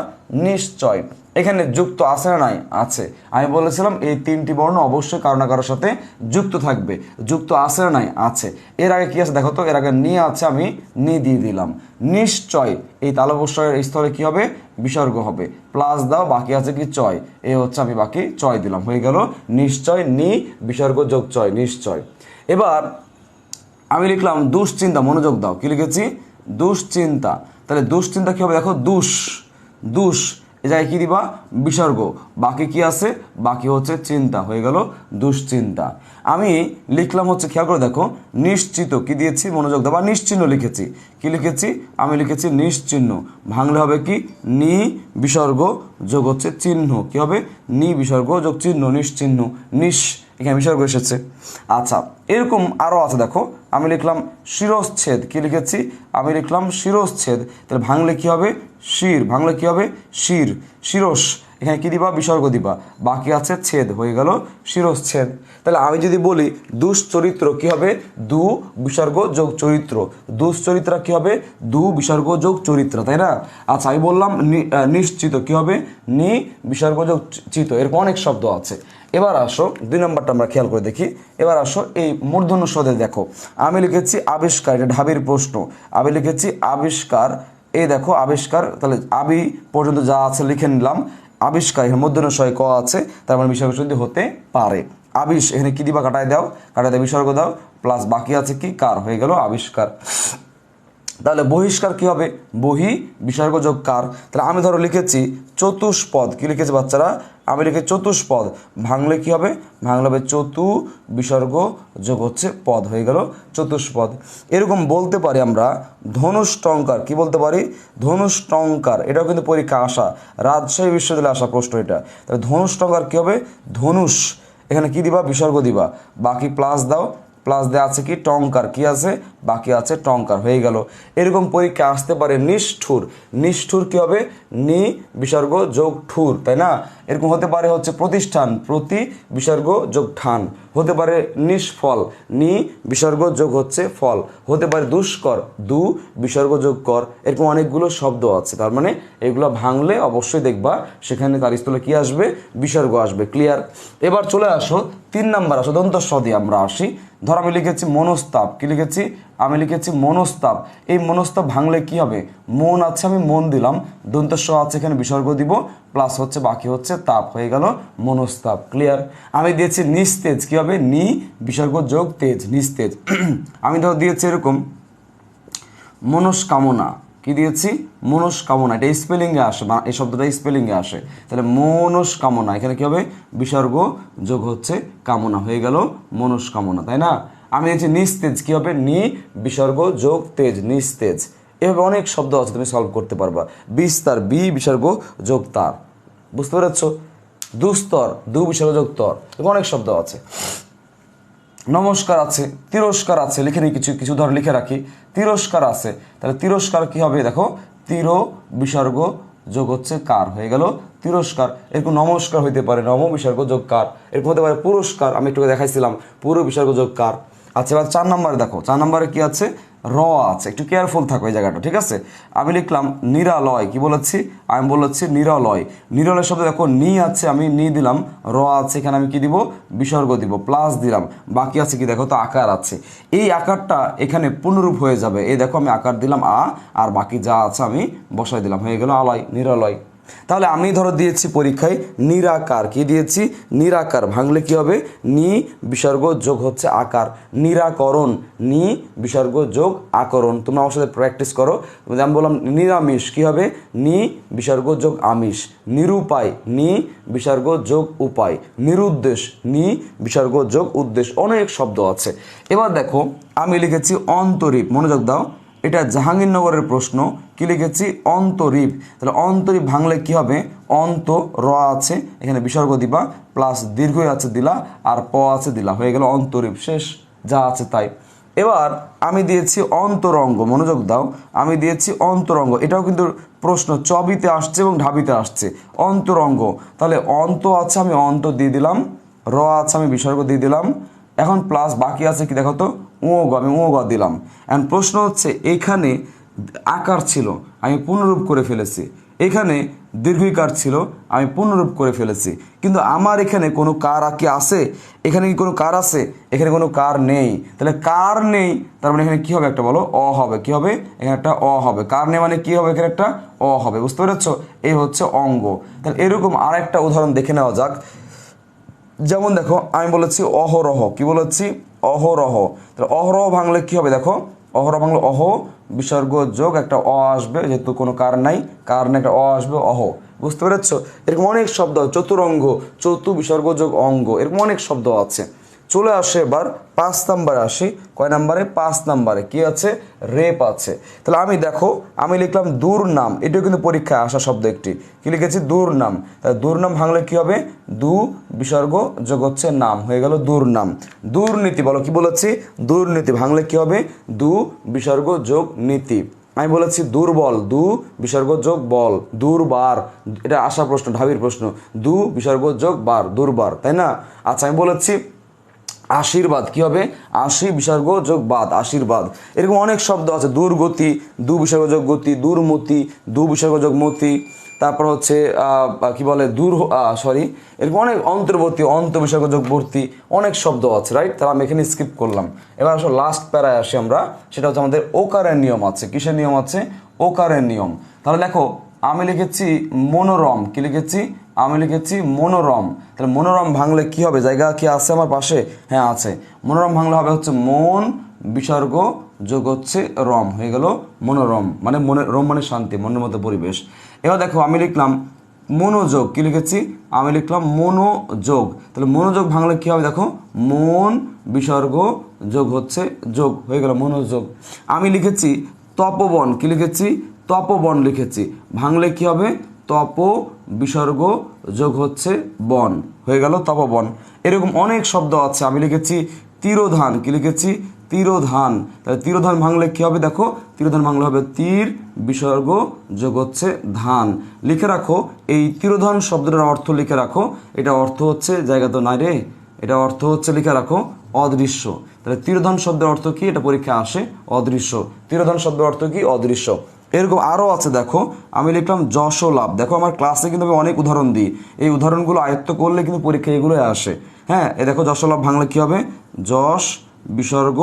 A: নিশ্চয়। এখানে যুক্ত আছে না নাই? আছে। আমি বলেছিলাম এই তিনটি বর্ণ অবশ্যই কারো না কারোর সাথে যুক্ত থাকবে। যুক্ত আছে না নাই? আছে। এর আগে কি আছে দেখো তো, এর আগে নি আছে, আমি নি দিয়ে দিলাম। নিশ্চয়, এই তালবস্যের স্থলে কি হবে? বিসর্গ হবে। প্লাস দাও, বাকি আছে কি? চয়। এ হচ্ছে আমি বাকি চয় দিলাম, হয়ে গেল নিশ্চয়, নি বিসর্গ যোগ চয়, নিশ্চয়। এবার আমি লিখলাম দুশ্চিন্তা, মনোযোগ দাও, কি লিখেছি? দুশ্চিন্তা। তাহলে দুশ্চিন্তা কি হবে দেখো? দুষ এ জায়গায় কি দিবা? বিসর্গ। বাকি কি আছে? বাকি হচ্ছে চিন্তা, হয়ে গেল দুশ্চিন্তা। আমি লিখলাম হচ্ছে, খেয়াল করে দেখো, নিশ্চিত, কি দিয়েছি? মনোযোগ দাও, বা নিশ্চিহ্ন লিখেছি। কি লিখেছি? আমি লিখেছি নিশ্চিহ্ন। ভাঙলে হবে কি? নি বিসর্গ যোগ হচ্ছে চিহ্ন, কি হবে? নি বিসর্গ যোগ চিহ্ন, নিশ্চিহ্ন। এখানে বিসর্গ এসেছে। আচ্ছা, এরকম আরও আছে দেখো। আমি লিখলাম শিরশ্ছেদ, কি লিখেছি? আমি লিখলাম শিরশ্ছেদ। তাহলে ভাঙলে কি হবে? শির। ভাঙলে কি হবে? শির। শিরস, এখানে কি দিবা? বিসর্গ দিবা। বাকি আছে ছেদ, হয়ে গেল শিরশ্ছেদ। তাহলে আমি যদি বলি দুশ্চরিত্র, কি হবে? দু বিসর্গ যোগ চরিত্র। দুশ্চরিত্রা কি হবে? দু বিসর্গ যোগ চরিত্র, তাই না? আচ্ছা, আমি বললাম নিশ্চিত, কি হবে? নি বিসর্গ যোগ চিত। এরকম অনেক শব্দ আছে। এবার আসো 2 নম্বরটা আমরা খেয়াল করে দেখি। এবার আসো এই মূর্ধন্য সদে দেখো, আমি লিখেছি আবিষ্কার, এটা ঢাবির প্রশ্ন। আমি লিখেছি আবিষ্কার, এই দেখো আবিষ্কার। তাহলে আবি পর্যন্ত যা আছে লিখে নিলাম। আবিষ্কার, এখানে মূর্ধন্য শয় ক আছে, তার মানে বিসর্গ যদি হতে পারে। আবিষ, এখানে কি দিবা? কাটায় দাও, কাটায় দাও, বিসর্গ দাও, প্লাস বাকি আছে কি? কার, হয়ে গেল আবিষ্কার। তাহলে বহিষ্কার কি হবে? বহি বিসর্গ যোগ কার। তাহলে আমি ধরো লিখেছি চতুষ্পদ, কি লিখেছি বাচ্চারা? আমি লিখে চতুষ্পদ। ভাঙলে কি হবে? ভাঙলে হবে চতু বিসর্গ যোগ হচ্ছে পদ, হয়ে গেল চতুষ্পদ। এরকম বলতে পারি আমরা ধনুষ্টঙ্কার, কি বলতে পারি? ধনুষ্টঙ্কার, এটাও কিন্তু পরীক্ষা আসা, রাজশাহী বিশ্ববিদ্যালয়ে আসা প্রশ্ন এটা। তাহলে ধনুষ্টঙ্কার কি হবে? ধনুষ, এখানে কি দিবা? বিসর্গ দিবা। বাকি প্লাস দাও, প্লাস দেওয়া আছে কি? টঙ্কার, কি আছে? বাকি আছে টঙ্কার, হয়ে গেল। এরকম পরীক্ষা আসতে পারে নিষ্ঠুর। নিষ্ঠুর কি হবে? নি বিসর্গ যোগ ঠুর, তাই না? এরকম হতে পারে হচ্ছে প্রতিষ্ঠান, প্রতি বিসর্গ যোগ ঠান। হতে পারে নিষ্ফল, নি বিসর্গ যোগ হচ্ছে ফল। হতে পারে দুষ্কর, দু বিসর্গ যোগ কর। এরকম অনেকগুলো শব্দ আছে, তার মানে এগুলো ভাঙলে অবশ্যই দেখবা সেখানে তার স্থলে কি আসবে? বিসর্গ আসবে। ক্লিয়ার? এবার চলে আসো 3 নাম্বার, আসো দন্ত স দিয়ে আমরা আসি। ধর আমি লিখেছি মনস্তাপ, কি লিখেছি? আমি লিখেছি মনস্তাপ। এই মনস্তাপ ভাঙলে কি হবে? মন আছে, আমি মন দিলাম, দন্ত স আছে, এখানে বিসর্গ দিব, প্লাস হচ্ছে বাকি হচ্ছে তাপ, হয়ে গেল মনস্তাপ। ক্লিয়ার? আমি দিয়েছি নিস্তেজ, কি হবে? নি বিসর্গ যোগ তেজ, নিস্তেজ। আমি ধর দিয়েছি এরকম মনস্কামনা, কি দিয়েছি? মনস্কামনা, এটা স্পেলিংয়ে আসে, এই শব্দটা স্পেলিংয়ে আসে। তাহলে মনস্কামনা, এখানে কি হবে? বিসর্গ যোগ হচ্ছে কামনা, হয়ে গেল মনস্কামনা, তাই না? আমি দিয়েছি নিস্তেজ, কি হবে? নি বিসর্গ যোগ তেজ, নিস্তেজ। এভাবে অনেক শব্দ আছে, তুমি সলভ করতে পারবা। বিস্তার, বি বিসর্গ যোগ তার, বুঝতে পেরেছ? দুস্তর, দু বিসর্গ যোগ তর, অনেক শব্দ আছে। নমস্কার আছে, তিরস্কার আছে, লিখে নিই, কিছু কিছু ধর লিখে রাখি। তিরস্কার আছে, তাহলে তিরস্কার কি হবে? দেখো তির বিসর্গ যোগ হচ্ছে কার, হয়ে গেল তিরস্কার। এরকম নমস্কার হইতে পারে, নম বিসর্গ যোগ কার। এরকম হতে পারে পুরস্কার, আমি একটু দেখাইছিলাম, পুরো বিসর্গ যোগ কার। আচ্ছা, এবার 4 নম্বরে দেখো, 4 নম্বরে কি আছে? র আছে, একটু কেয়ারফুল থাকো এই জায়গাটা, ঠিক আছে? আমি লিখলাম নিরালয়, কি বলেছি? আমি বলেছি নিরালয়। নিরালয় শব্দ দেখো, নি আছে, আমি নি দিলাম, র আছে, এখানে আমি কি দিব? বিসর্গ দিব, প্লাস দিলাম, বাকি আছে কি? দেখো তো আকার আছে। এই আকারটা এখানে পুনরূপ হয়ে যাবে। এই দেখো আমি আকার দিলাম আ, আর বাকি যা আছে আমি বসাই দিলাম, হয়ে গেল আলয়, নিরালয়। তাহলে আমি ধরো দিয়েছি পরীক্ষায় নিরাকার, কি দিয়েছি? নিরাকার। ভাঙলে কি হবে? নি বিসর্গ যোগ হচ্ছে আকার, নিরাকরণ, নি বিসর্গ যোগ আকরণ। তোমরা আমার সাথে প্র্যাকটিস করো। আমি বললাম নিরামিষ, কি হবে? নি বিসর্গ যোগ আমিষ। নিরুপায়, নি বিসর্গ যোগ উপায়। নিরুদ্দেশ, নি বিসর্গ যোগ উদ্দেশ্য। অনেক শব্দ আছে। এবার দেখো আমি লিখেছি অন্তরীপ, মনোযোগ দাও, এটা জাহাঙ্গীরনগরের প্রশ্ন। কি লিখেছি? অন্তরীপ। তাহলে অন্তরীপ ভাঙলে কি হবে? অন্ত, র আছে, এখানে বিসর্গ দিবা, প্লাস দীর্ঘ আছে দিলা, আর প আছে দিলা, হয়ে গেল অন্তরীপ। শেষ, যা আছে তাই। এবার আমি দিয়েছি অন্তরঙ্গ, মনোযোগ দাও, আমি দিয়েছি অন্তরঙ্গ। এটাও কিন্তু প্রশ্ন চবিতে আসছে এবং ঢাবিতে আসছে। অন্তরঙ্গ, তাহলে অন্ত আছে, আমি অন্ত দিয়ে দিলাম, র আছে, আমি বিসর্গ দিয়ে দিলাম, এখন প্লাস বাকি আছে কি? দেখো তো গ, আমি গ দিলাম। এখন প্রশ্ন হচ্ছে এখানে আকার ছিল, আমি পুনরূপ করে ফেলেছি। এখানে দীর্ঘিকার ছিল, আমি পূর্ণরূপ করে ফেলেছি, কিন্তু আমার এখানে কোনো কার কি আছে? এখানে কি কোনো কার আছে? এখানে কোনো কার নেই। তাহলে কার নেই, তার মানে এখানে কি হবে? একটা বলো অ হবে। কি হবে? এখানে একটা অ হবে। কার নেই মানে কি হবে? এখানে একটা অ হবে। বুঝতে পেরেছ? এই হচ্ছে অঙ্গ। তাহলে এরকম আর একটা উদাহরণ দেখে নেওয়া যাক। যেমন দেখো, আমি বলেছি অহরহ। কি বলেছি? অহরহ। তাহলে অহরহ ভাঙলে কি হবে? দেখো, অহরহ ভাঙলে অহ বিসর্গ যোগ একটা অ আসবে, যেহেতু কোনো কার নাই, কার নেই, একটা অ আসবে, অহ। বুঝতে পেরেছ? এরকম অনেক শব্দ, চতুরঙ্গ, চতু বিসর্গ যোগ অঙ্গ, এরকম অনেক শব্দ আছে। চলে আসে এবার 5 নাম্বারে আসি। কয় নাম্বারে? 5 নাম্বারে কি আছে? রেপ আছে। তাহলে আমি দেখো, আমি লিখলাম দুর্নাম। এটাও কিন্তু পরীক্ষায় আসা শব্দ একটি। কি লিখেছি? দুর্নাম। তাহলে দুর্নাম ভাঙলে কি হবে? দু বিসর্গ যোগ হচ্ছে নাম, হয়ে গেল দুর্নাম। দুর্নীতি বলো। কি বলেছি? দুর্নীতি ভাঙলে কি হবে? দু বিসর্গ যোগ নীতি। আমি বলেছি দুর্বল, দু বিসর্গ যোগ বল। দুর্বার, এটা আসা প্রশ্ন, ঢাবির প্রশ্ন। দু বিসর্গ যোগ বার, দুর্বার, তাই না? আচ্ছা, আমি বলেছি আশীর্বাদ। কি হবে? আশি বিসর্গ যোগ বাদ, আশীর্বাদ। এরকম অনেক শব্দ আছে। দুর্গতি, দু বিসর্গ যোগ গতি। দুর্মতি, দু বিসর্গ যোগ মতি। তারপর হচ্ছে কি বলে, এরকম অনেক, অন্তর্বর্তী, অন্ত বিসর্গ যোগ বর্তী, অনেক শব্দ আছে, রাইট? তাহলে আমি এখানে স্কিপ করলাম। এবার আসলে লাস্ট প্যারায় আসি আমরা। সেটা হচ্ছে আমাদের ওকারের নিয়ম আছে। কিসের নিয়ম আছে? ওকারের নিয়ম। তাহলে দেখো, আমি লিখেছি মনোরম। কি লিখেছি? আমি লিখেছি মনোরম। তাহলে মনোরম ভাঙলে কি হবে? জায়গা কি আছে আমার পাশে? হ্যাঁ, আছে। মনোরম ভাঙলে হবে হচ্ছে মন বিসর্গ যোগ হচ্ছে রম, হয়ে গেল মনোরম। মানে মনে, রম মানে শান্তি, মনের মতো পরিবেশ। এবার দেখো, আমি লিখলাম মনোযোগ। কি লিখেছি? আমি লিখলাম মনোযোগ। তাহলে মনোযোগ ভাঙলে কি হবে? দেখো, মন বিসর্গ যোগ হচ্ছে যোগ, হয়ে গেল মনোযোগ। আমি লিখেছি তপবন। কি লিখেছি? তপবন লিখেছি। ভাঙলে কি হবে? তপ বিসর্গ যোগ হচ্ছে বন, হয়ে গেল তপবন। এরকম অনেক শব্দ আছে। আমি লিখেছি তিরোধান। কি লিখেছি? তিরোধান। তাহলে তিরোধান ভাঙলে কি হবে? দেখো, তিরোধান ভাঙলে হবে তীর বিসর্গ যোগ হচ্ছে ধান। লিখে রাখো, এই তিরোধান শব্দটার অর্থ লিখে রাখো। এটা অর্থ হচ্ছে, জায়গা তো নাই রে, এটা অর্থ হচ্ছে, লিখে রাখো, অদৃশ্য। তাহলে তিরোধান শব্দের অর্থ কি? এটা পরীক্ষা আসে, অদৃশ্য। তিরোধান শব্দের অর্থ কি? অদৃশ্য। এরকম আরও আছে। দেখো, আমি লিখলাম যশ লাভ। দেখো, আমার ক্লাসে কিন্তু আমি অনেক উদাহরণ দিই। এই উদাহরণগুলো আয়ত্ত করলে কিন্তু পরীক্ষা এগুলোই আসে। হ্যাঁ, এ দেখো, যশ লাভ ভাঙলে কি হবে? যশ বিসর্গ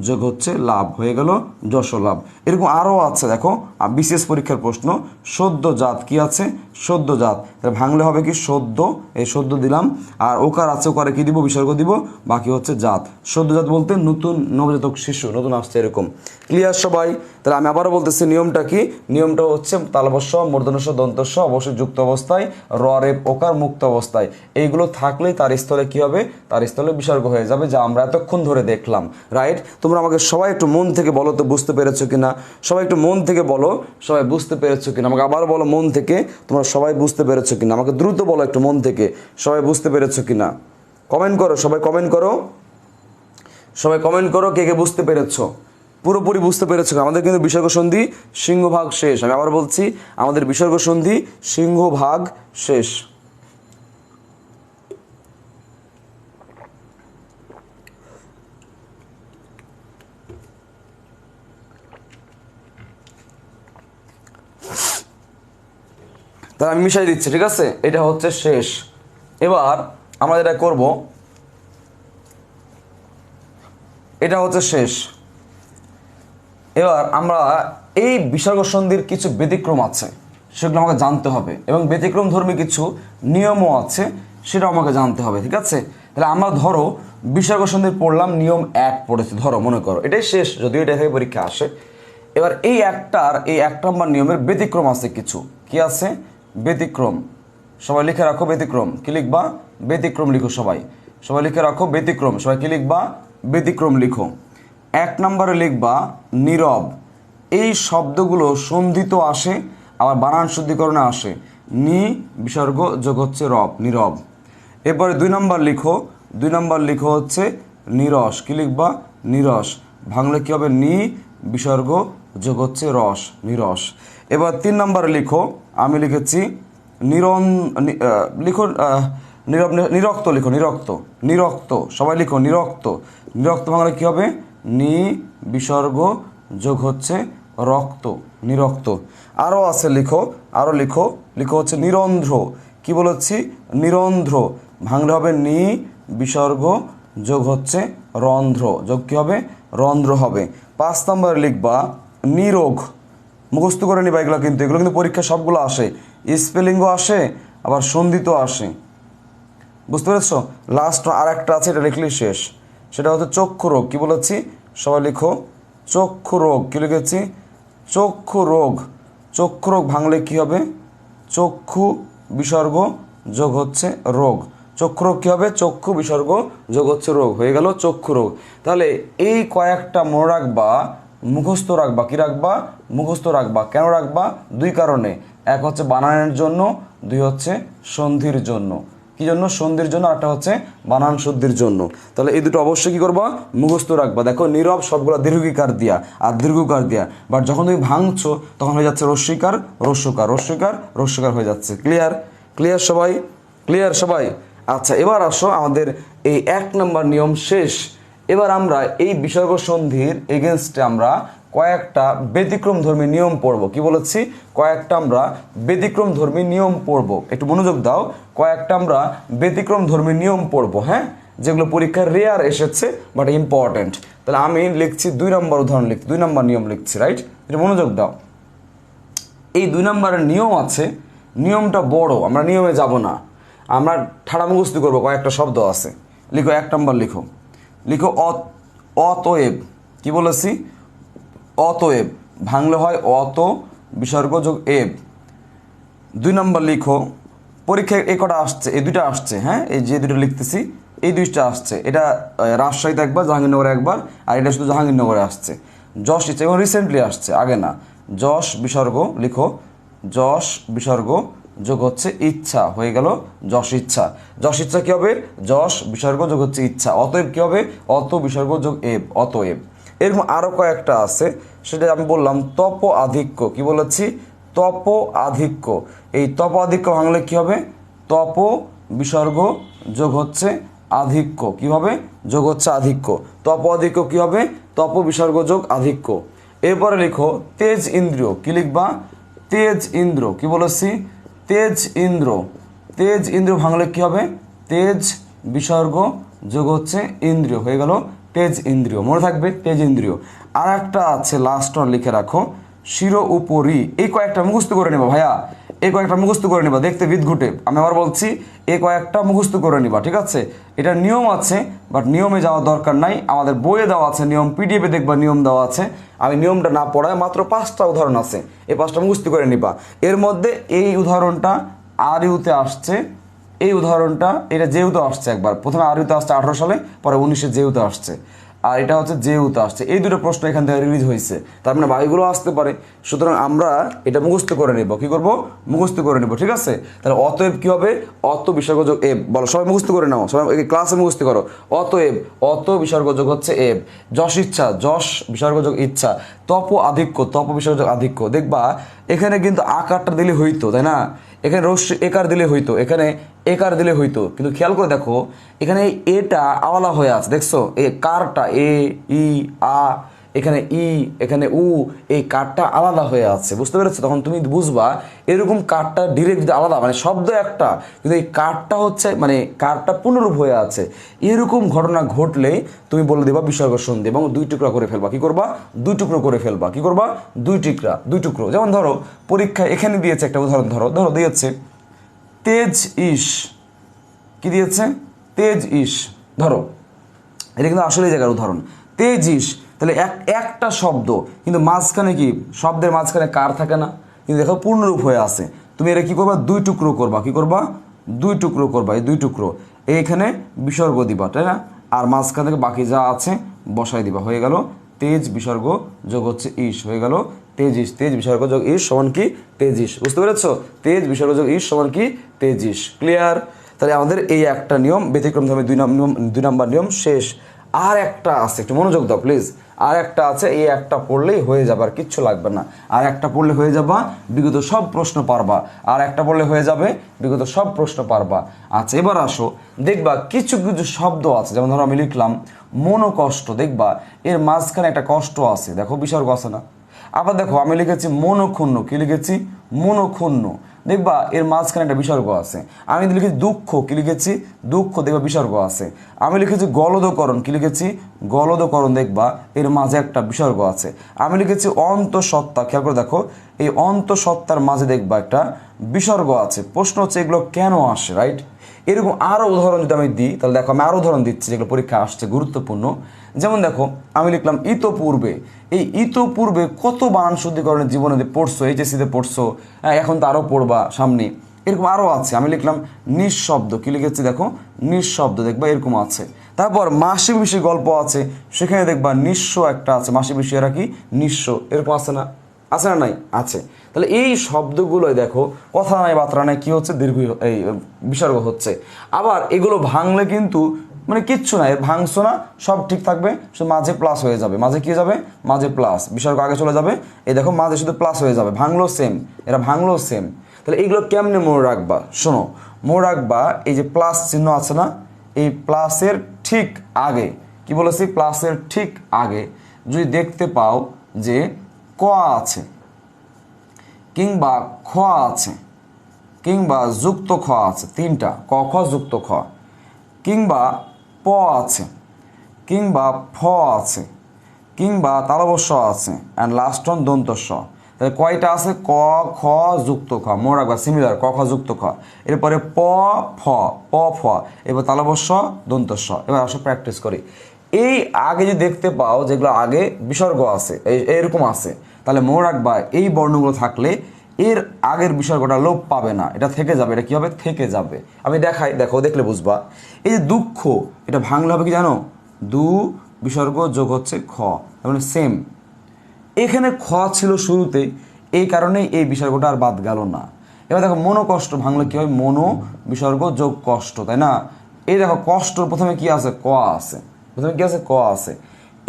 A: যোগ হচ্ছে লাভ, হয়ে গেল যশ লাভ। এরকম আরও আছে। দেখো, বিশেষ পরীক্ষার প্রশ্ন, সদ্যজাত। কি আছে? সদ্যজাত। তাহলে ভাঙলে হবে কি? সদ্য, এই সদ্য দিলাম। আর ওকার আছে, ওকারে কি দিব? বিসর্গ দিব। বাকি হচ্ছে জাত। সদ্যজাত বলতে নতুন, নবজাতক শিশু, নতুন আসছে, এরকম। ক্লিয়ার সবাই? তাহলে আমি আবারও বলতেছি নিয়মটা কি। নিয়মটা হচ্ছে তালবস্য, মূর্ধন্যস্ব, দন্তস্ব অবশ্যই যুক্ত অবস্থায়, র রেপ ওকার মুক্ত অবস্থায়। এইগুলো থাকলেই তার স্থলে কি হবে? তার স্থলে বিসর্গ হয়ে যাবে, যা আমরা এতক্ষণ ধরে দেখলাম, রাইট? তোমরা আমাকে সবাই একটু মন থেকে বলো তো, বুঝতে পেরেছো কিনা? সবাই একটু মন থেকে বলো, সবাই বুঝতে পেরেছো কিনা? আমাকে আবার বলো মন থেকে, তোমরা সবাই বুঝতে পেরেছো কিনা? আমাকে দ্রুত বলো একটু মন থেকে, সবাই বুঝতে পেরেছো কিনা? কমেন্ট করো, সবাই কমেন্ট করো, সবাই কমেন্ট করো, কে কে বুঝতে পেরেছো, পুরোপুরি বুঝতে পেরেছো? আমাদের কিন্তু বিসর্গ সন্ধি সিংহভাগ শেষ। আমি আবার বলছি, আমাদের বিসর্গ সন্ধি সিংহভাগ শেষ। তাহলে আমি মিশাই দিচ্ছি, ঠিক আছে? এটা হচ্ছে শেষ। এবার আমরা যেটা করব, এটা হচ্ছে শেষ। এবার আমরা এই বিসর্গ সন্ধির কিছু ব্যতিক্রম আছে, সেগুলো আমাকে জানতে হবে, এবং ব্যতিক্রম ধর্মী কিছু নিয়মও আছে, সেটাও আমাকে জানতে হবে, ঠিক আছে? তাহলে আমরা ধরো বিসর্গ সন্ধির পড়লাম, নিয়ম 1 পড়েছি, ধরো মনে করো এটাই শেষ, যদিও এটা থেকে পরীক্ষা আসে। এবার এই 1 নম্বর নিয়মের ব্যতিক্রম আছে কিছু। কি আছে? ব্যতিক্রম। সবাই লিখে রাখো ব্যতিক্রম। কি লিখবা? ব্যতিক্রম লিখো সবাই, সবাই লিখে রাখো ব্যতিক্রম। সবাই কি লিখবা? ব্যতিক্রম লিখো। 1 নম্বরে লিখবা নীরব। এই শব্দগুলো সন্ধিত আসে, আবার বানান শুদ্ধিকরণে আসে। নি বিসর্গ যোগ হচ্ছে রব, নীরব। এরপরে 2 নম্বর লিখো, 2 নম্বর লিখো হচ্ছে নিরস। কি লিখবা? নিরস। ভাঙলে কি হবে? নি বিসর্গ যোগ হচ্ছে রস, নিরস। এবার 3 নম্বরে লিখো, আমি লিখেছি লিখো নীরব, নিরক্ত লিখো, নিরক্ত, নিরক্ত। সবাই লিখো নিরক্ত। নিরক্ত ভাঙলে কি হবে? নি বিসর্গ যোগ হচ্ছে রক্ত, নিরক্ত। আরও আছে, লিখো, আরও লিখো, লিখো হচ্ছে নিরন্ধ্র। কি বলেছি? নিরন্ধ্র। ভাঙলে হবে নি বিসর্গ যোগ হচ্ছে রন্ধ্র, যোগ কী হবে? রন্ধ্র হবে। 5 নম্বরে লিখবা নিরোগ। মুখস্থ করে নিবা এগুলো, কিন্তু এগুলো কিন্তু পরীক্ষা সবগুলো আসে, স্পেলিংও আসে আবার সন্ধিতও আসে, বুঝতে পেরেছ? লাস্ট আর একটা আছে, এটা লিখলেই শেষ। সেটা হচ্ছে চক্ষু রোগ। কী বলেছি? সবাই লিখো, চক্ষু রোগ। কী লিখেছি? চক্ষু রোগ। চক্ষু রোগ ভাঙলে কী হবে? চক্ষু বিসর্গ যোগ হচ্ছে রোগ। চক্ষু রোগ কী হবে? চক্ষু বিসর্গ যোগ হচ্ছে রোগ, হয়ে গেল চক্ষু রোগ। তাহলে এই কয়েকটা মনে রাখবা, মুখস্থ রাখবা। কি রাখবা? মুখস্থ রাখবা। কেন রাখবা? 2 কারণে। এক হচ্ছে বানানের জন্য, 2 হচ্ছে সন্ধির জন্য। কি জন্য? সন্ধির জন্য, আরটা হচ্ছে বানান শুদ্ধির জন্য। তাহলে এই দুটো অবশ্যই কি করবা? মুখস্থ রাখবা। দেখো নীরব সবগুলো দীর্ঘিকার দিয়া আর দীর্ঘকার দিয়া, বাট যখন তুমি ভাঙছো তখন হয়ে যাচ্ছে রস্যিকার রস্যকার, রস্যকার রস্যকার হয়ে যাচ্ছে। ক্লিয়ার? ক্লিয়ার সবাই? ক্লিয়ার সবাই? আচ্ছা, এবার আসো, আমাদের এই 1 নম্বর নিয়ম শেষ। এবার আমরা এই বিসর্গ সন্ধির এগেনস্টে আমরা কয়েকটা ব্যতিক্রম ধর্মী নিয়ম পড়ব। কি বলেছি? কয়েকটা আমরা ব্যতিক্রম ধর্মী নিয়ম পড়ব। একটু মনোযোগ দাও। কয়েকটা আমরা ব্যতিক্রম ধর্মী নিয়ম পড়ব, হ্যাঁ, যেগুলো পরীক্ষার রেয়ার এসেছে বাট ইম্পর্টেন্ট। তাহলে আমি লিখছি 2 নম্বর উদাহরণ, লিখছি 2 নম্বর নিয়ম লিখছি, রাইট? একটু মনোযোগ দাও। এই 2 নম্বরের নিয়ম আছে, নিয়মটা বড়, আমরা নিয়মে যাব না, আমরা ঠাড়া মুখস্থ করবো। কয়েকটা শব্দ আছে, লিখো। 1 নম্বর লিখো, লিখো অতএব। কি বলেছি? অতএব ভাঙলে হয় অত বিসর্গ যোগ এব। 2 নম্বর লিখো, পরীক্ষায় এই কটা আসছে, এই 2টা আসছে, হ্যাঁ, এই যে 2টা লিখতেছি এই 2টা আসছে। এটা রাজশাহীতে একবার, জাহাঙ্গীরনগরে একবার, আর এটা শুধু জাহাঙ্গীরনগরে আসছে। যশ ইচ্ছা, এবং রিসেন্টলি আসছে, আগে না। যশ বিসর্গ লিখো, যশ বিসর্গ যোগ হচ্ছে ইচ্ছা, হয়ে গেল যশ ইচ্ছা। যশ ইচ্ছা কী হবে? যশ বিসর্গ যোগ হচ্ছে ইচ্ছা। অতএব কী হবে? অত বিসর্গ যোগ এব, অতএব। এরকম আরও কয়েকটা আছে, সেটা আমি বললাম তপ আধিক্য। কি বলেছি? তপ আধিক্য। এই তপ আধিক্য ভাঙলে কী হবে? তপ বিসর্গ যোগ হচ্ছে আধিক্য। কীভাবে? যোগ হচ্ছে আধিক্য। তপ আধিক্য কী হবে? তপ বিসর্গ যোগ আধিক্য। এরপরে লিখো তেজ ইন্দ্রিয়। কি লিখবা? তেজ ইন্দ্র। কি বলেছি? তেজ ইন্দ্র। তেজ ইন্দ্রিয় ভাঙলে কী হবে? তেজ বিসর্গ যোগ হচ্ছে ইন্দ্রিয়, হয়ে গেল তেজ ইন্দ্রিয়। মনে থাকবে, তেজ ইন্দ্রিয়। আর একটা আছে, লাস্ট লিখে রাখো, শির উপরি। এই কয়েকটা মুখস্থ করে নেবা ভাইয়া, এই কয়েকটা মুখস্থ করে নিবা, দেখতে বিদঘুটে। আমি আবার বলছি, এই কয়েকটা মুখস্থ করে নিবা, ঠিক আছে? এটা নিয়ম আছে, বাট নিয়মে যাওয়ার দরকার নাই, আমাদের বইয়ে দেওয়া আছে নিয়ম, পিডিএফে দেখবা নিয়ম দেওয়া আছে। আমি নিয়মটা না পড়ায় মাত্র 5টা উদাহরণ আছে, এই 5টা মুখস্থ করে নিবা। এর মধ্যে এই উদাহরণটা আর ইউতে আসছে, এই উদাহরণটা, এটা জেউতে আসছে একবার, প্রথমে আর ইউতে আসছে 18 সালে, পরে 19-এ জেউতে আসছে, আর এটা হচ্ছে জেউতে আসছে। এই দুটো প্রশ্ন এখান থেকে রিলিজ হয়েছে, তার মানে বাকিগুলো আসতে পারে। সুতরাং আমরা এটা মুখস্থ করে নেব। কি করব? মুখস্থ করে নেব, ঠিক আছে? তাহলে অতএব কি হবে? অত বিসর্গ যোগ এব। বলো, সবাই মুখস্থ করে নাও, সবাই ক্লাসে মুখস্থ করো। অতএব, অত বিসর্গ যোগ হচ্ছে এব। যশ ইচ্ছা, যশ বিসর্গ যোগ ইচ্ছা। তপ আধিক্য, তপ বিসর্গ যোগ আধিক্য। দেখবা এখানে কিন্তু আকারটা দিলে হইতো, তাই না? এখানে রস্যি একার দিলে হইতো, এখানে একার দিলে হইতো, কিন্তু খেয়াল করে দেখো এখানে এটা আওয়ালা হয়ে আছে, দেখছো? এই কারটা এ ই আ, এখানে ই, এখানে উ, এই কারটা আলাদা হয়ে আছে, বুঝতে পেরেছো? তখন তুমি বুঝবা এরকম কারটা ডিরেক্ট যদি আলাদা, মানে শব্দ একটা, কিন্তু এই কারটা হচ্ছে, মানে কারটা পুনরূপ হয়ে আছে, এরকম ঘটনা ঘটলেই তুমি বলে দেবা বিসর্গ সন্ধি এবং 2 টুকরা করে ফেলবা। কি করবা? 2 টুকরো করে ফেলবা। কি করবা? 2 টুকরো। যেমন ধরো পরীক্ষায় এখানে দিয়েছে একটা উদাহরণ, ধরো দিয়েছে তেজ ইস। কি দিয়েছে? তেজ ইস। ধরো এটা কিন্তু আসলে জায়গার উদাহরণ, তেজ ইস। তাহলে একটা শব্দ, কিন্তু মাঝখানে কি, শব্দের মাঝখানে কার থাকে না, কিন্তু দেখো পূর্ণরূপ হয়ে আছে। তুমি এটা কি করবা? 2 টুকরো করবা। কি করবা? 2 টুকরো করবা। এই 2 টুকরো, এইখানে বিসর্গ দিবা, তাই না? আর মাঝখান থেকে বাকি যা আছে বসাই দিবা, হয়ে গেল তেজ বিসর্গ যোগ হচ্ছে ইস, হয়ে গেল তেজ ইস। তেজ বিসর্গ যোগ ইস সমান কি? তেজ ইস। বুঝতে পেরেছো? তেজ বিসর্গ যোগ ইস সমান কি? তেজ ইস। ক্লিয়ার? তাহলে আমাদের এই একটা নিয়ম ব্যতিক্রম ধর্মে 2 নম্বর নিয়ম শেষ। আর একটা আছে, একটু মনোযোগ দাও প্লিজ। আর একটা আছে, এই একটা পড়লেই হয়ে যাবে, আর কিচ্ছু লাগবে না। আর একটা পড়লে হয়ে যাবা, বিগত সব প্রশ্ন পারবা। আর একটা পড়লে হয়ে যাবে, বিগত সব প্রশ্ন পারবা। আচ্ছা, এবার আসো, দেখবা কিছু কিছু শব্দ আছে, যেমন ধরো আমি লিখলাম মনোকষ্ট, দেখবা এর মাঝখানে একটা কষ্ট আছে, দেখো বিসর্গ আছে না? আবার দেখো আমি লিখেছি মনক্ষুণ্ণ, কি লিখেছি মনক্ষুণ্ণ, দেখবা এর মাঝখানে একটা বিসর্গ আছে। আমি লিখেছি দুঃখ, কি লিখেছি দুঃখ, দেখবা বিসর্গ আছে। আমি লিখেছি গলদকরণ, কি লিখেছি গলদকরণ, দেখবা এর মাঝে একটা বিসর্গ আছে। আমি লিখেছি অন্তঃসত্ত্বা, খেয়াল করে দেখো এই অন্তঃসত্ত্বার মাঝে দেখবা একটা বিসর্গ আছে। প্রশ্ন হচ্ছে এগুলো কেন আসে, রাইট? এরকম আরও উদাহরণ যদি আমি দিই তাহলে দেখো আমি আরও উদাহরণ দিচ্ছি যেগুলো পরীক্ষা আসছে গুরুত্বপূর্ণ। যেমন দেখো আমি লিখলাম ইতপূর্বে, এই ইতপূর্বে কত বানান শুদ্ধিকরণের জীবনে পড়ছো, এইচএসসিতে পড়ছো, এখন তো আরও পড়বা সামনে, এরকম আরও আছে। আমি লিখলাম নিঃশব্দ, কি লিখেছি দেখো নিঃশব্দ, দেখবা এরকম আছে। তারপর মাসি পিসি গল্প আছে, সেখানে দেখবা নিঃস্ব একটা আছে, মাসি পিসি এরা কি নিঃস্ব, এরকম আছে না, আছে না নাই, আছে। তাহলে এই শব্দগুলোই দেখো কথা নাই বার্তা নাই কি হচ্ছে, দীর্ঘ এই বিসর্গ হচ্ছে। আবার এগুলো ভাঙলে কিন্তু মানে কিচ্ছু না, এর ভাঙছো না, সব ঠিক থাকবে, শুধু মাঝে প্লাস হয়ে যাবে, মাঝে কি যাবে মাঝে প্লাস, বিসর্গ আগে চলে যাবে, এই দেখো মাঝে শুধু প্লাস হয়ে যাবে, ভাঙলো সেম, এরা ভাঙলো সেম। তাহলে এইগুলো কেমনে মনে রাখবা, শোনো মনে রাখবা এই যে প্লাস চিহ্ন আছে না, এই প্লাসের ঠিক আগে, কি বলেছি প্লাসের ঠিক আগে যদি দেখতে পাও যে ক আছে কিংবা খ আছে কিংবা যুক্ত খ আছে, তিনটা ক খ যুক্ত খ, কিংবা প আছে কিংবা ফ আছে কিংবা তালবস্য আছে অ্যান্ড লাস্ট অন দন্ত স, তাহলে কয়টা আছে ক খ যুক্ত খ, মনে রাখবা সিমিলার ক খ যুক্ত খ, এরপরে প ফ, এবার তালবস্য দন্ত স। এবার আসো প্র্যাকটিস করি। এই আগে যদি দেখতে পাও যেগুলো আগে বিসর্গ আছে এরকম আছে, তাহলে মনে রাখবা এই বর্ণগুলো থাকলে এর আগের বিসর্গটা লোপ পাবে না, এটা থেকে যাবে, এটা কি হবে থেকে যাবে। আমি দেখাই, দেখো দেখলে বুঝবা। এই যে দুঃখ, এটা ভাঙলে হবে কি জানো, দু বিসর্গ যোগ হচ্ছে খ, তার মানে সেম। এখানে খ ছিল শুরুতে, এই কারণেই এই বিসর্গটা আর বাদ গেল না। এবার দেখো মনোকষ্ট ভাঙলে কি হয়, মনো বিসর্গ যোগ কষ্ট, তাই না? এই দেখো কষ্ট প্রথমে কি আছে ক আছে, প্রথমে কি আছে ক আছে,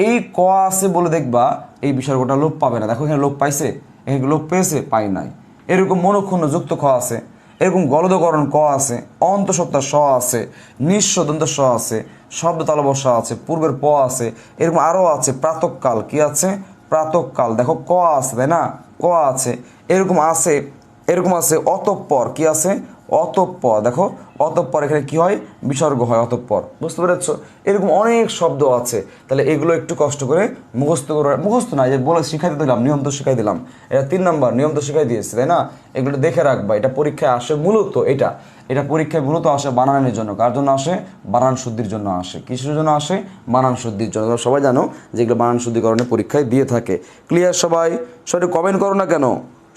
A: এই ক আছে বলে দেখবা এই বিসর্গটা লোপ পাবে না। দেখো এখানে লোপ পাইছে, এখানে লোপ পেয়েছে, পাই নাই। এরকম মনক্ষুণ্ণ যুক্ত খ আছে, এরকম গলদকরণ ক আছে, অন্তঃসত্ত্বা স আছে, নিঃস্ব দন্ত স আছে, শব্দ তালবস্য আছে, পূর্বের প আছে, এরকম আরও আছে। প্রাতঃকাল কি আছে প্রাতঃকাল, দেখো ক আছে তাই না, ক আছে, এরকম আছে, এরকম আছে। অতঃপর কি আছে অতঃপর, দেখো অতঃপর এখানে কি হয় বিসর্গ হয় অতঃপর, বুঝতে পেরেছ? এরকম অনেক শব্দ আছে। তাহলে এগুলো একটু কষ্ট করে মুখস্থ করে, মুখস্থ না যে বলে শিখাইতে দিলাম, নিয়ম তো শিখাই দিলাম, এটা 3 নম্বর নিয়ম তো শিখাই দিয়েছে তাই না, এগুলো দেখে রাখবা। এটা পরীক্ষায় আসে মূলত, এটা পরীক্ষায় মূলত আসে বানানের জন্য। কার জন্য আসে? বানান শুদ্ধির জন্য আসে। কিসের জন্য আসে? বানান শুদ্ধির জন্য। তোমরা সবাই জানো যে এগুলো বানান শুদ্ধিকরণে পরীক্ষায় দিয়ে থাকে। ক্লিয়ার সবাই? সবাই কমেন্ট করো না কেন,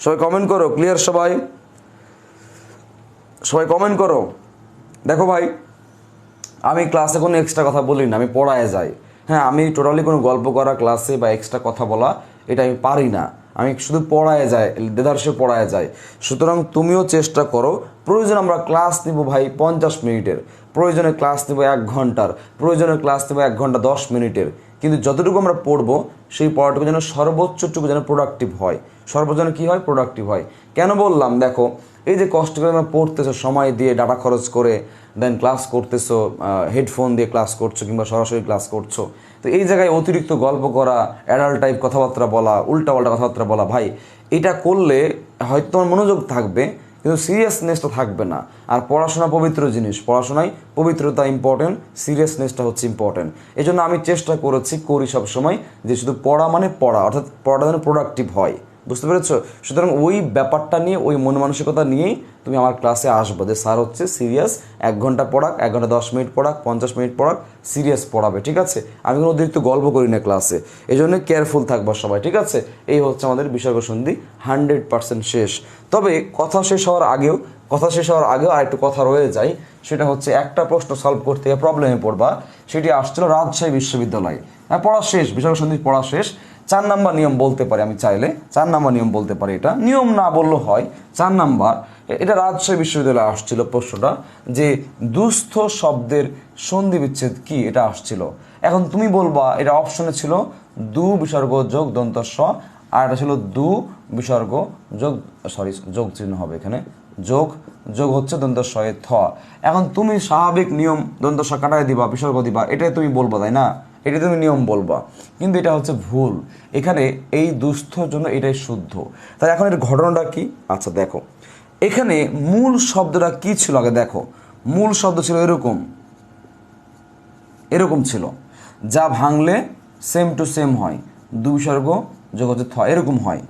A: সবাই কমেন্ট করো। ক্লিয়ার সবাই? সবাই কমেন্ট করো। দেখো ভাই, আমি ক্লাসে কোনো এক্সট্রা কথা বলি না, আমি পড়ায় যাই। হ্যাঁ, আমি টোটালি কোনো গল্প করা ক্লাসে বা এক্সট্রা কথা বলা এটা আমি পারি না, আমি শুধু পড়ায় যাই, দেদারসে পড়ায় যাই। সুতরাং তুমিও চেষ্টা করো, প্রয়োজন আমরা ক্লাস নিব ভাই 50 মিনিটের, প্রয়োজনে ক্লাস নেব 1 ঘন্টার, প্রয়োজনে ক্লাস নেব 1 ঘন্টা 10 মিনিটের, কিন্তু যতটুকু আমরা পড়বো সেই পড়াটুকু যেন সর্বোচ্চটুকু যেন প্রোডাক্টিভ হয়, সর্বোচ্চ যেন কী হয় প্রোডাক্টিভ হয়। কেন বললাম? দেখো এই যে কষ্ট করে আমরা পড়তেছো, সময় দিয়ে ডাটা খরচ করে, দেন ক্লাস করতেছো, হেডফোন দিয়ে ক্লাস করছো কিংবা সরাসরি ক্লাস করছো, তো এই জায়গায় অতিরিক্ত গল্প করা, অ্যাডাল্ট টাইপ কথাবার্তা বলা, উল্টাপাল্টা কথাবার্তা বলা, ভাই এটা করলে হয়তো তোমার মনোযোগ থাকবে কিন্তু সিরিয়াসনেসটা থাকবে না। আর পড়াশোনা পবিত্র জিনিস, পড়াশোনায় পবিত্রতা ইম্পর্টেন্ট, সিরিয়াসনেসটা হচ্ছে ইম্পর্টেন্ট। এই জন্য আমি চেষ্টা করি সবসময় যে শুধু পড়া মানে পড়া, অর্থাৎ পড়াটা যেন প্রোডাক্টিভ হয়, বুঝতে পেরেছো? সুতরাং ওই ব্যাপারটা নিয়ে, ওই মন মানসিকতা নিয়েই তুমি আমার ক্লাসে আসবো, যে স্যার হচ্ছে সিরিয়াস, 1 ঘন্টা পড়াক, 1 ঘন্টা 10 মিনিট পড়াক, 50 মিনিট পড়াক, সিরিয়াস পড়াবে, ঠিক আছে? আমি কোনো অতিরিক্ত গল্প করি না ক্লাসে, এই জন্য কেয়ারফুল থাকবো সবাই, ঠিক আছে? এই হচ্ছে আমাদের বিসর্গ সন্ধি 100% শেষ। তবে কথা শেষ হওয়ার আগেও আর একটু কথা রয়ে যায়, সেটা হচ্ছে একটা প্রশ্ন সলভ করতে গিয়ে প্রবলেমে পড়বা, সেটি আসছিল রাজশাহী বিশ্ববিদ্যালয়ে। হ্যাঁ, পড়া শেষ, বিসর্গ সন্ধি পড়া শেষ। 4 নাম্বার নিয়ম বলতে পারি, আমি চাইলে 4 নাম্বার নিয়ম বলতে পারি, এটা নিয়ম না বললেও হয়। 4 নাম্বার, এটা রাজশাহী বিশ্ববিদ্যালয়ে আসছিল প্রশ্নটা, যে দুস্থ শব্দের সন্ধি বিচ্ছেদ কি, এটা আসছিল। এখন তুমি বলবা এটা অপশনে ছিল দু বিসর্গ যোগ দন্ত স, আর এটা ছিল দু বিসর্গ যোগ, যোগ চিহ্ন হবে এখানে, যোগ হচ্ছে দন্ত স এ থ। এখন তুমি স্বাভাবিক নিয়ম দন্ত স কাটায় দিবা, বিসর্গ দিবা, এটাই তুমি বলবা তাই না? এটা তুমি নিয়ম বলবা, কিন্তু এটা হচ্ছে ভুল। এখানে এই দুস্থর জন্য এটাই শুদ্ধ। তাই এখন এর ঘটনাটা কি? আচ্ছা দেখো, এখানে মূল শব্দটা কি ছিল আগে দেখো। মূল শব্দ ছিল এরকম, এরকম ছিল, যা ভাঙলে সেম টু সেম হয়, দুই বিসর্গ যোগ হচ্ছে থ, এরকম হয়।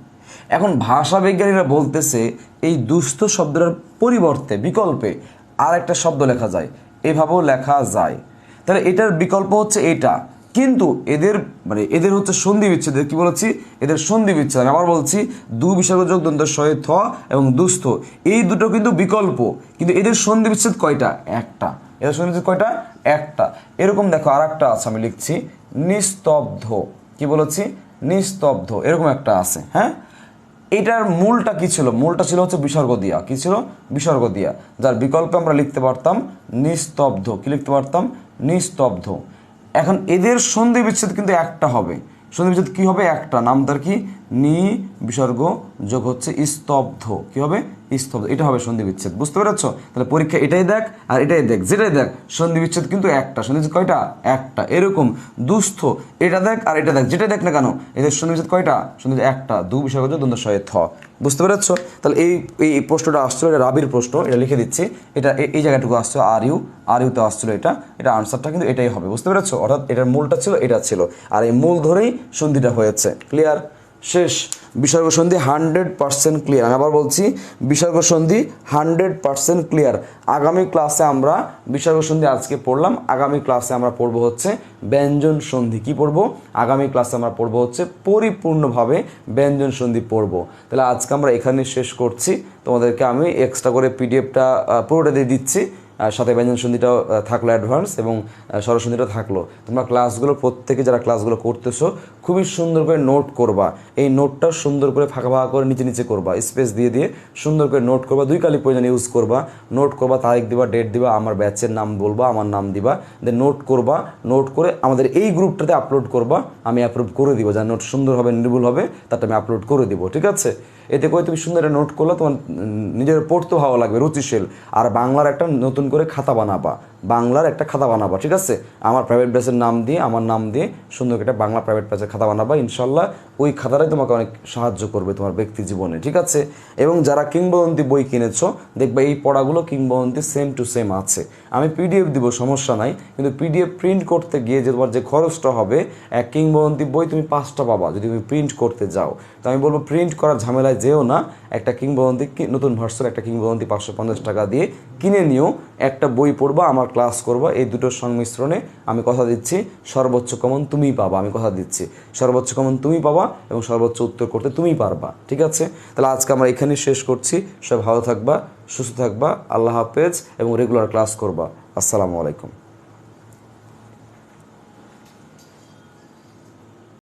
A: এখন ভাষা বিজ্ঞানীরা বলতেছে এই দুস্থ শব্দটার পরিবর্তে বিকল্পে আর একটা শব্দ লেখা যায়, এভাবেও লেখা যায়। তাহলে এটার বিকল্প হচ্ছে এটা, কিন্তু এদের মানে এদের হচ্ছে সন্ধি বিচ্ছেদ। কি বলেছি? এদের সন্ধি বিচ্ছেদ। আমি আবার বলছি, দু বিসর্গ যোগ দন্ত শয়ে থ এবং দুস্থ, এই দুটো কিন্তু বিকল্প, কিন্তু এদের সন্ধি বিচ্ছেদ কয়টা? একটা। এদের সন্ধি বিচ্ছেদ কয়টা? একটা। এরকম দেখো আর একটা আছে, আমি লিখছি নিস্তব্ধ। কি বলেছি? নিস্তব্ধ, এরকম একটা আছে। হ্যাঁ, এটার মূলটা কি ছিল? মূলটা ছিল হচ্ছে বিসর্গ দিয়া। কি ছিল? বিসর্গ দিয়া, যার বিকল্পে আমরা লিখতে পারতাম নিস্তব্ধ। কি লিখতে পারতাম? নিস্তব্ধ। এখন এদের সন্ধি বিচ্ছেদ কিন্তু একটা হবে। সন্ধি বিচ্ছেদ কি হবে? একটা। নাম তার কি? নি বিসর্গ যোগ হচ্ছে স্তব্ধ। কি হবে? স্তব্ধ। এটা হবে সন্ধি বিচ্ছেদ। বুঝতে পেরেছ? তাহলে পরীক্ষা এটাই দেখ আর এটাই দেখ, যেটাই দেখ সন্ধি বিচ্ছেদ কিন্তু একটা। সন্ধি বিচ্ছেদ কয়টা? একটা। এরকম দুস্থ, এটা দেখ আর এটা দেখ, যেটাই দেখ না কেন এদের সন্ধি বিচ্ছেদ কয়টা? সন্ধি বিচ্ছেদ একটা। দু বিসর্গ যোগ দন্ত শয়ে থ। বুঝতে পেরেছ? তাহলে এই এই প্রশ্নটা আসছিল, এটা রাবির প্রশ্ন, এটা লিখে দিচ্ছি। এটা এই জায়গাটুকু আসছে আর ইউতে আসছিল, এটা আনসারটা কিন্তু এটাই হবে। বুঝতে পেরেছো? অর্থাৎ এটার মূলটা ছিল, এটা ছিল, আর এই মূল ধরেই সন্ধিটা হয়েছে। ক্লিয়ার? শেষ। বিসর্গ সন্ধি 100% ক্লিয়ার। আমি আবার বলছি, বিসর্গ সন্ধি 100% ক্লিয়ার। আগামী ক্লাসে আমরা বিসর্গ সন্ধি আজকে পড়লাম, আগামী ক্লাসে আমরা পড়বো হচ্ছে ব্যঞ্জন সন্ধি। কি পড়বো? আগামী ক্লাসে আমরা পড়বো হচ্ছে পরিপূর্ণভাবে ব্যঞ্জন সন্ধি পড়বো। তাহলে আজকে আমরা এখানে শেষ করছি। তোমাদেরকে আমি এক্সট্রা করে পিডিএফটা পুরোটা দিয়ে দিচ্ছি, সাথে ব্যঞ্জন সন্ধিটাও থাকলো অ্যাডভান্স, এবং স্বরসন্ধিটাও থাকলো। তোমরা ক্লাসগুলো প্রত্যেকে যারা ক্লাসগুলো করতেছো খুবই সুন্দর করে নোট করবা। এই নোটটা সুন্দর করে ফাঁকা ফাঁকা করে নিচে নিচে করবা, স্পেস দিয়ে দিয়ে সুন্দর করে নোট করবা। 2 কালি প্রয়োজন ইউজ করবা। নোট করবা, তারিখ দিবা, ডেট দিবা, আমার ব্যাচের নাম বলবা, আমার নাম দিবা, দেন নোট করবা। নোট করে আমাদের এই গ্রুপটাতে আপলোড করবা, আমি অ্যাপ্রুভ করে দিব। যা নোট সুন্দর হবে, নির্ভুল হবে, তারটা আমি আপলোড করে দিব। ঠিক আছে? এতে করে তুমি সুন্দর একটা নোট করলে তোমার নিজের পড়তে ভালো লাগবে, রুচিশীল। আর বাংলার একটা নতুন করে খাতা বানাবা, বাংলার একটা খাতা বানাবা। ঠিক আছে? আমার প্রাইভেট ব্যাচের নাম দিয়ে, আমার নাম দিয়ে সুন্দর একটা বাংলা প্রাইভেট ব্যাচের খাতা বানাবা। ইনশাল্লাহ ওই খাতাটাই তোমাকে অনেক সাহায্য করবে তোমার ব্যক্তি জীবনে। ঠিক আছে? এবং যারা কিংবদন্তি বই কিনেছো, দেখবে এই পড়াগুলো কিংবদন্তি সেম টু সেম আছে। আমি পিডিএফ দিব, সমস্যা নাই, কিন্তু পিডিএফ প্রিন্ট করতে গিয়ে যে তোমার যে খরচটা হবে, এক কিংবদন্তি বই তুমি 5টা পাবা যদি তুমি প্রিন্ট করতে যাও। তো আমি বলবো প্রিন্ট করার ঝামেলায় যেও না, একটা কিংবদন্তি নতুন ভার্সন একটা কিংবদন্তি 550 টাকা দিয়ে কিনে নিও, একটা বই পড়বা, আমার ক্লাস করবা। এই দুটোর সংমিশ্রণে আমি কথা দিচ্ছি সর্বোচ্চ কমন তুমিই পাবা। আমি কথা দিচ্ছি সর্বোচ্চ কমন তুমি পাবা এবং সর্বোচ্চ উত্তর করতে তুমিই পারবা। ঠিক আছে? তাহলে আজকে আমরা এখানেই শেষ করছি। সব ভালো থাকবা, সুস্থ থাকবা, আল্লাহ হাফেজ, এবং রেগুলার ক্লাস করবা। আসসালামু আলাইকুম।